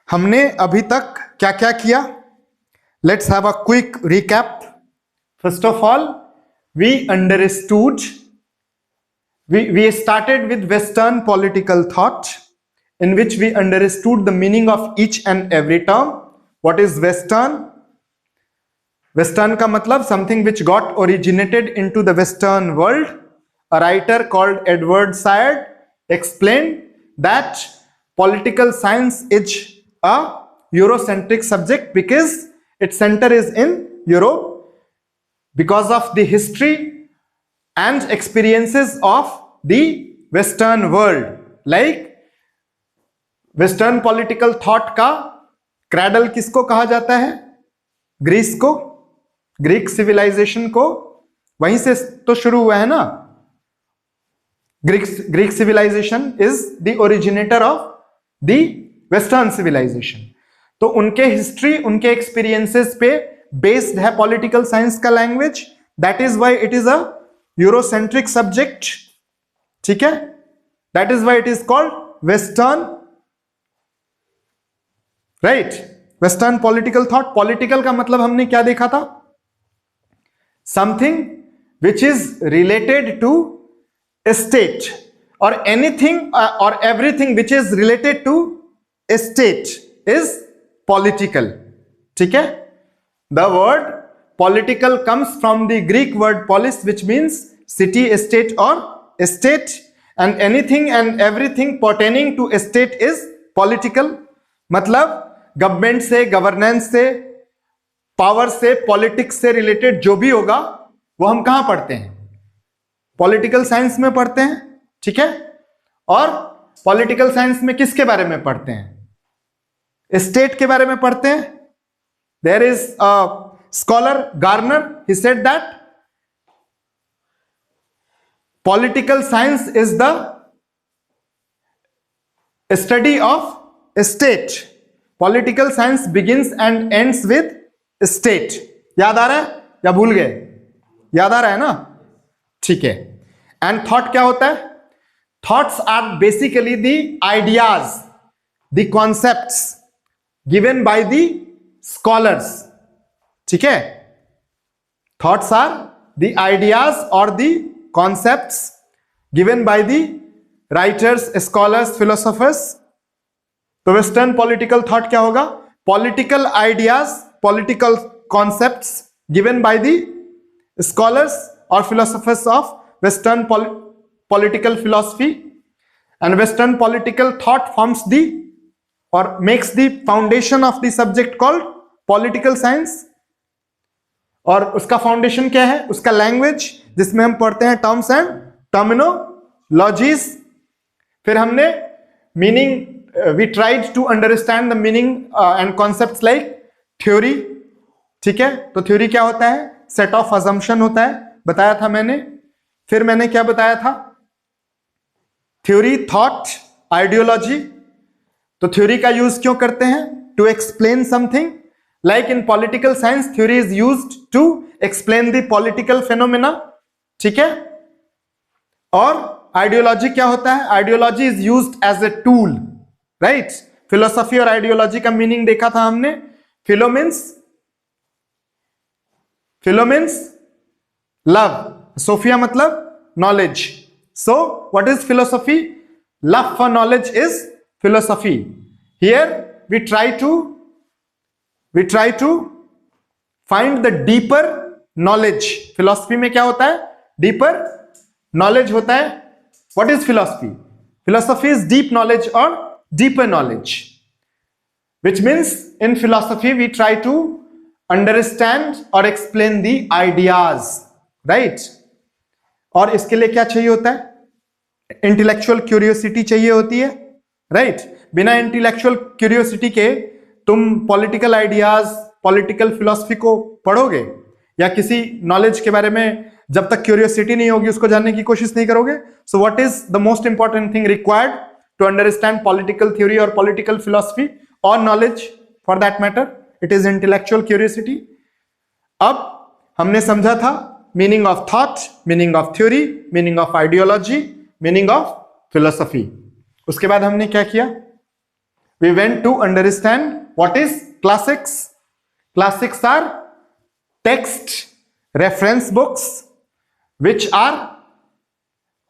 S1: हमने अभी तक क्या क्या किया? Let's have a quick recap. First of all, we understood, we started with Western political thought, in which we understood the meaning of each and every term. What is Western? Western का मतलब something which got originated into the Western world. A writer called Edward Said explained that political science is a Eurocentric subject because its center is in Europe because of the history and experiences of the Western world. Like Western political thought का cradle किसको कहा जाता है? Greece को, Greek civilisation को, वहीं से तो शुरू हुआ है ना। Greek civilization is the originator of the western civilisation. तो उनके हिस्ट्री, उनके एक्सपीरियंसेस पे बेस्ड है पॉलिटिकल साइंस का language. That is why it is a Eurocentric subject, ठीक है। That is why it is called western, right, western political thought. Political का मतलब हमने क्या देखा था? Something which is related to state, और एनीथिंग और everything which is related to state is political, ठीक है। The word political comes from the Greek word polis which means city, state और state, and anything and everything pertaining to state is political. मतलब government से, governance से, power से, politics से related जो भी होगा वो हम कहां पढ़ते हैं? पॉलिटिकल साइंस में पढ़ते हैं, ठीक है। और पॉलिटिकल साइंस में किसके बारे में पढ़ते हैं? स्टेट के बारे में पढ़ते हैं। There is a scholar Garner, he said that political science is the study of state. Political science begins and ends with state. याद आ रहा है या भूल गए? याद आ रहा है ना, ठीक है। एंड थॉट क्या होता है? Thoughts are basically the ideas, the concepts given by the scholars, ठीक है। थॉट्स आर द आइडियाज और the concepts given by the writers, scholars, philosophers. तो वेस्टर्न पॉलिटिकल थॉट क्या होगा? Political ideas, political concepts given by the scholars or philosophers of Western political philosophy, and Western political thought forms the or makes the foundation of the subject called political science। और उसका foundation क्या है? उसका language, जिसमें हम पढ़ते हैं terms and terminologies. फिर हमने meaning, we tried to understand the meaning and concepts like theory, ठीक है। तो थ्योरी क्या होता है? सेट ऑफ अजम्पशन होता है, बताया था मैंने। फिर मैंने क्या बताया था? Theory, thought, ideology. तो थ्योरी का यूज क्यों करते हैं? To explain something. Like in political science theory is used to explain the political phenomena, ठीक है। और आइडियोलॉजी क्या होता है? Ideology is used as a tool, right. Philosophy और आइडियोलॉजी का मीनिंग देखा था हमने। फिलो मीन्स लव, सोफिया मतलब knowledge. So what is philosophy? Love for knowledge is philosophy. Here we try to find the deeper knowledge. Philosophy में क्या होता है? डीपर नॉलेज होता है। What is philosophy? Philosophy is deep knowledge और deeper knowledge, which means in philosophy we try to understand और explain the ideas, right? और इसके लिए क्या चाहिए होता है? इंटेलेक्चुअल क्यूरियोसिटी चाहिए होती है, राइट। बिना इंटेलेक्चुअल क्यूरियोसिटी के तुम पॉलिटिकल आइडियाज, पॉलिटिकल फिलॉसफी को पढ़ोगे या किसी नॉलेज के बारे में जब तक क्यूरियोसिटी नहीं होगी उसको जानने की कोशिश नहीं करोगे। So what is the most important thing required to understand political theory और पॉलिटिकल फिलॉसफी और knowledge for that matter? It is intellectual curiosity. अब हमने समझा था meaning of thought, meaning of theory, meaning of ideology, meaning of philosophy. उसके बाद हमने क्या किया? We went to understand what is classics. Classics are text, reference books which are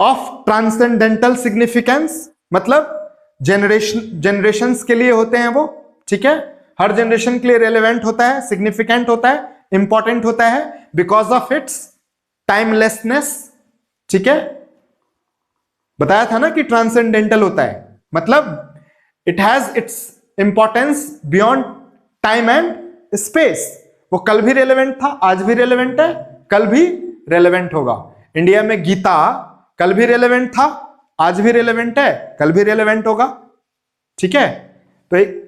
S1: of transcendental significance. मतलब जनरेशंस के लिए होते हैं वो, ठीक है। हर जनरेशन के लिए रेलेवेंट होता है, सिग्निफिकेंट होता है, इंपॉर्टेंट होता है बिकॉज ऑफ इट्स टाइमलेसनेस, ठीक है। बताया था ना कि ट्रांसेंडेंटल होता है, मतलब it has its importance beyond time and space. वो कल भी रेलेवेंट था, आज भी रेलेवेंट है, कल भी रेलेवेंट होगा। इंडिया में गीता कल भी रेलेवेंट था, आज भी रेलेवेंट है, कल भी रेलेवेंट होगा, ठीक है। तो एक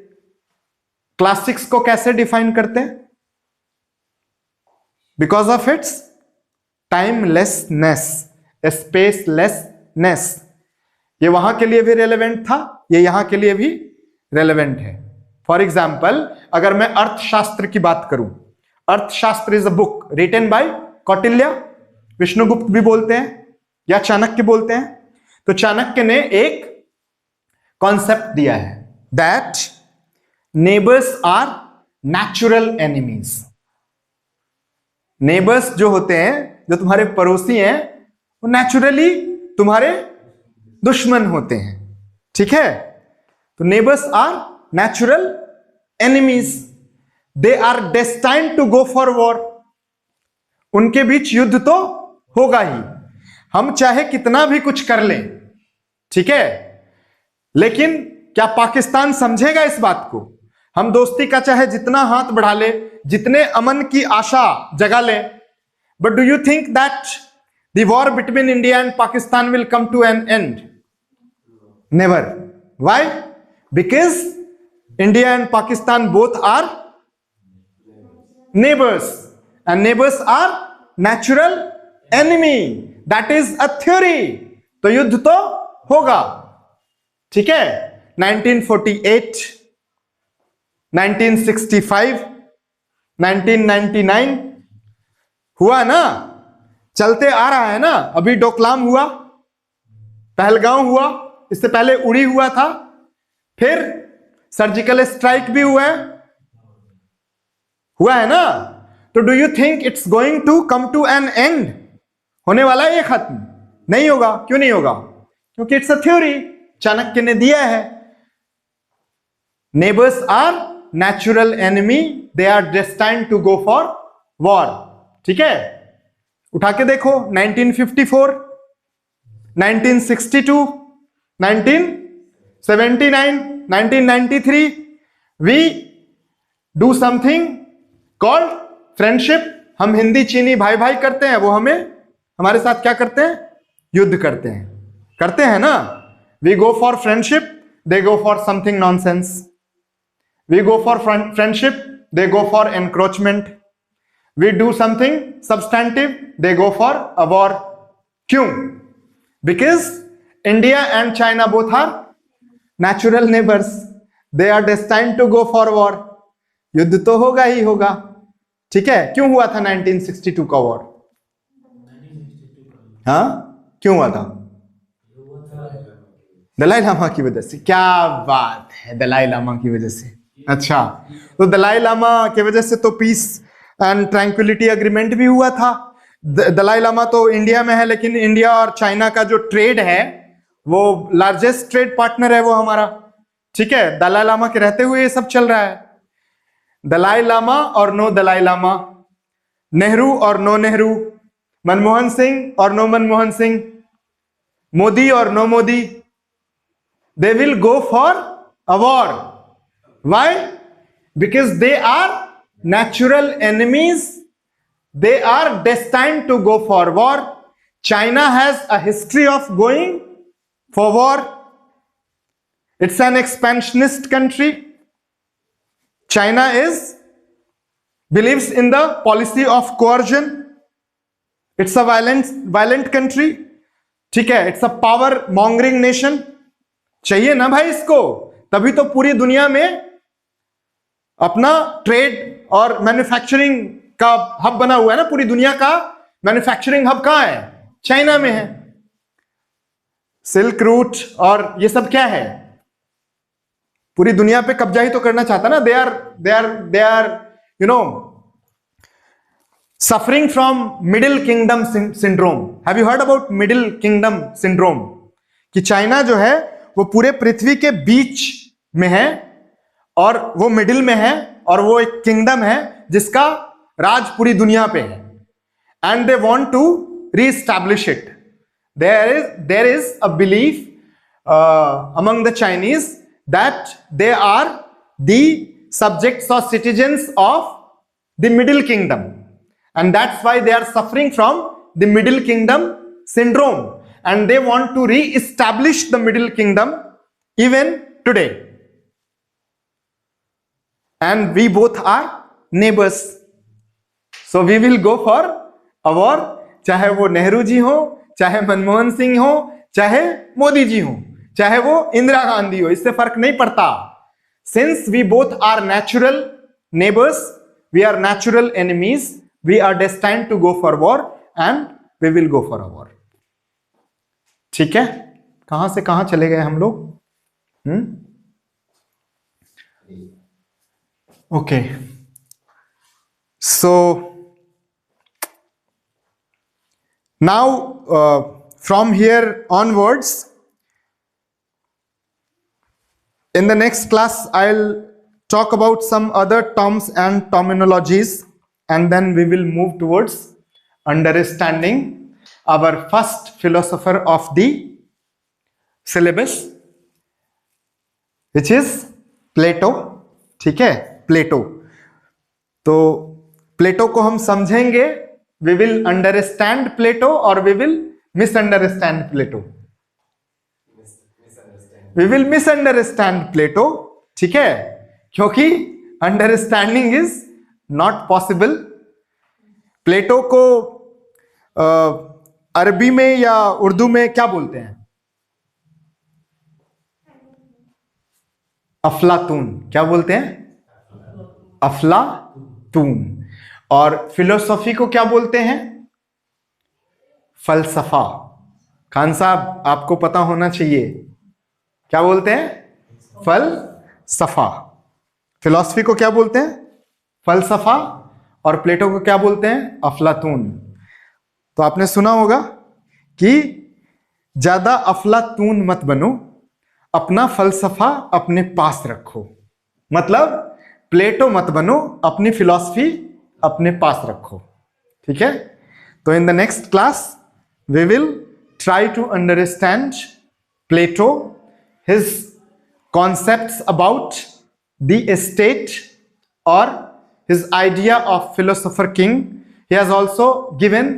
S1: क्लासिक्स को कैसे डिफाइन करते हैं? Because of its timelessness, spacelessness. ये वहां के लिए भी रेलेवेंट था, ये यहां के लिए भी रेलेवेंट है। फॉर एग्जाम्पल, अगर मैं अर्थशास्त्र की बात करूं, Arthashastra is a book written by Kautilya, Vishnugupta भी बोलते हैं या चाणक्य बोलते हैं। तो चाणक्य ने एक कॉन्सेप्ट दिया है that neighbours are natural enemies. Neighbours जो होते हैं, जो तुम्हारे पड़ोसी हैं, वो नेचुरली तुम्हारे दुश्मन होते हैं, ठीक है। तो neighbours are natural enemies, they are destined to go for war. उनके बीच युद्ध तो होगा ही, हम चाहे कितना भी कुछ कर लें, ठीक है, लेकिन क्या पाकिस्तान समझेगा इस बात को? हम दोस्ती का चाहे जितना हाथ बढ़ा ले, जितने अमन की आशा जगा ले, but do you think that the war between India and Pakistan will come to an end? Never. Why? Because India and Pakistan both are neighbors and neighbors are natural enemy. That is a theory. तो युद्ध तो होगा, ठीक है। 1948, 1965, 1999 हुआ ना, चलते आ रहा है ना। अभी डोकलाम हुआ, पहलगांव हुआ, इससे पहले उड़ी हुआ था, फिर सर्जिकल स्ट्राइक भी हुआ है ना। तो do you think it's going to come to an end? होने वाला है ये खत्म? नहीं होगा। क्यों नहीं होगा? क्योंकि इट्स अ थ्योरी, चाणक्य ने दिया है। Neighbours are natural enemy, they are destined to go for war, ठीक है। उठा के देखो, 1954, 1962, 1979, 1993, we do something called friendship. हम हिंदी चीनी भाई भाई करते हैं, वो हमारे साथ क्या करते हैं? युद्ध करते हैं ना। We go for friendship, they go for something nonsense. We go for friendship, they go for encroachment. We do something substantive, they go for a war. क्यों? Because India and China both are natural neighbours, they are destined to go for war. युद्ध तो होगा ही होगा, ठीक है। क्यों हुआ था 1962 का वॉर? हाँ, क्यों हुआ था? दलाई लामा की वजह से। क्या बात है, दलाई लामा की वजह से। अच्छा, तो दलाई लामा की वजह से तो पीस एंड ट्रैंक्विलिटी एग्रीमेंट भी हुआ था। दलाई लामा तो इंडिया में है, लेकिन इंडिया और चाइना का जो ट्रेड है, वो लार्जेस्ट ट्रेड पार्टनर है वो हमारा, ठीक है। दलाई लामा के रहते हुए ये सब चल रहा है। दलाई लामा और नो दलाई लामा, नेहरू और नो नेहरू, मनमोहन सिंह और नो मनमोहन सिंह, मोदी और no Modi, they will go for a war. Why? Because they are natural enemies, they are destined to go for war. China has a history of going for war. It's an expansionist country. China believes in the policy of coercion. It's a violent country. ठीक है, it's a power mongering nation. चाहिए ना भाई इसको, तभी तो पूरी दुनिया में अपना ट्रेड और मैन्युफैक्चरिंग का हब बना हुआ है ना। पूरी दुनिया का मैन्युफैक्चरिंग हब कहां है? चाइना में है। सिल्क रूट और ये सब क्या है? पूरी दुनिया पे कब्जा ही तो करना चाहता ना। They are you know suffering from middle kingdom syndrome. Have you heard about middle kingdom syndrome? कि चाइना जो है वो पूरे पृथ्वी के बीच में है, और वो मिडिल में है, और वो एक किंगडम है जिसका राज पूरी दुनिया पे है। And they want to reestablish it. There is a belief among the Chinese that they are the subjects or citizens of the middle kingdom, and that's why they are suffering from the middle kingdom syndrome, and they want to re-establish the middle kingdom even today. And we both are neighbors, so we will go for a war. चाहे वो नेहरू जी हो, चाहे मनमोहन सिंह हो, चाहे मोदी जी हो, चाहे वो इंदिरा गांधी हो, इससे फर्क नहीं पड़ता। Since we both are natural neighbors, we are natural enemies, we are destined to go for war and we will go for a war. ठीक है, कहां से कहां चले गए हम लोग? Okay, so now from here onwards, in the next class I'll talk about some other terms and terminologies, and then we will move towards understanding our first philosopher of the syllabus, which is Plato. ठीक है, प्लेटो. तो प्लेटो को हम समझेंगे, we will understand Plato और we will misunderstand Plato. We will misunderstand Plato. ठीक है, क्योंकि understanding is not possible. Plato को अरबी में या उर्दू में क्या बोलते हैं? अफलातून. क्या बोलते हैं? अफलातून. और फिलोसॉफी को क्या बोलते हैं? फलसफा. खान साहब आपको पता होना चाहिए, क्या बोलते हैं? फलसफा. फिलोसफी को क्या बोलते हैं? फलसफा. और प्लेटो को क्या बोलते हैं? अफलातून. तो आपने सुना होगा कि ज्यादा अफलातून मत बनो, अपना फलसफा अपने पास रखो. मतलब प्लेटो मत बनो, अपनी फिलॉसफी अपने पास रखो. ठीक है. तो in the next class we will try to understand Plato, his concepts about the state और his idea of philosopher king. He has also given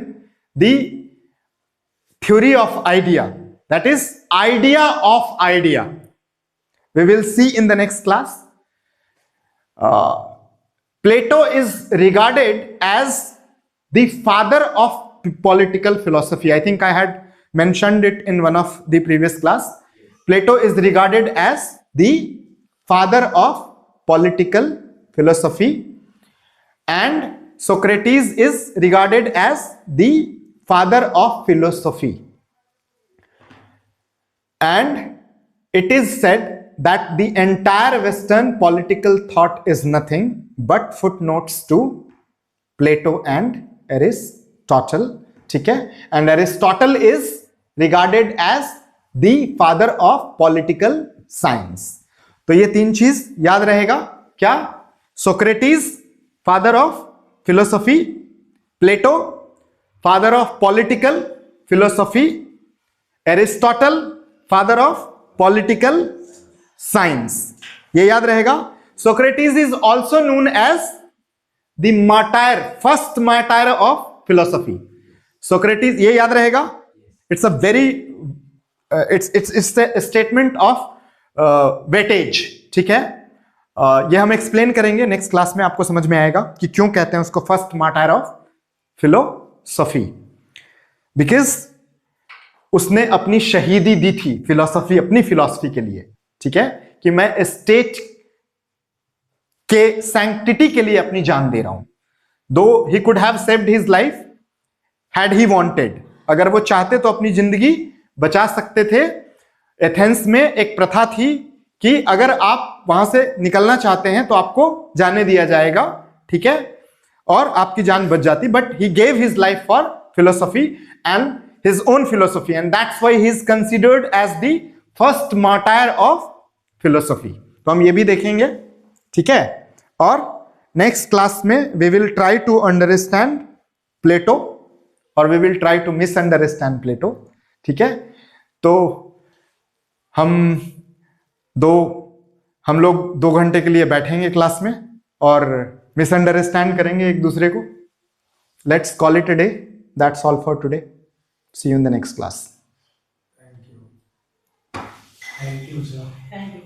S1: the theory of idea, that is idea of idea. We will see in the next class. Plato is regarded as the father of political philosophy. I think I had mentioned it in one of the previous class. Plato is regarded as the father of political philosophy, and Socrates is regarded as the father of philosophy. And it is said that the entire Western political thought is nothing but footnotes to Plato and Aristotle. ठीक है. And Aristotle is regarded as the father of political science. तो ये तीन चीज याद रहेगा. क्या? Socrates, father of philosophy. Plato, father of political philosophy. Aristotle, father of political science. ये याद रहेगा. Socrates is also known as the martyr, first martyr of philosophy. Socrates, ये याद रहेगा. It's a very it's a statement of weightage. ठीक है. ये हम एक्सप्लेन करेंगे नेक्स्ट क्लास में, आपको समझ में आएगा कि क्यों कहते हैं उसको first martyr of philosophy. Because उसने अपनी शहीदी दी थी फिलोसफी, अपनी फिलोसफी के लिए. ठीक है, कि मैं स्टेट के सैंक्टिटी के लिए अपनी जान दे रहा हूं. दो he could have saved his life had he wanted. अगर वो चाहते तो अपनी जिंदगी बचा सकते थे. एथेंस में एक प्रथा थी कि अगर आप वहां से निकलना चाहते हैं तो आपको जाने दिया जाएगा. ठीक है, और आपकी जान बच जाती. But he gave his life for philosophy and his own philosophy, and that's why he is considered as the first martyr of philosophy. तो हम ये भी देखेंगे. ठीक है. और नेक्स्ट क्लास में we will try to understand Plato और we will try to misunderstand Plato. ठीक है. तो हम लोग 2 घंटे के लिए बैठेंगे क्लास में और मिसअंडरस्टैंड करेंगे एक दूसरे को. Let's call it a day. That's all for today. See you in the next class.
S2: Thank you. Thank you, sir.
S3: Thank you.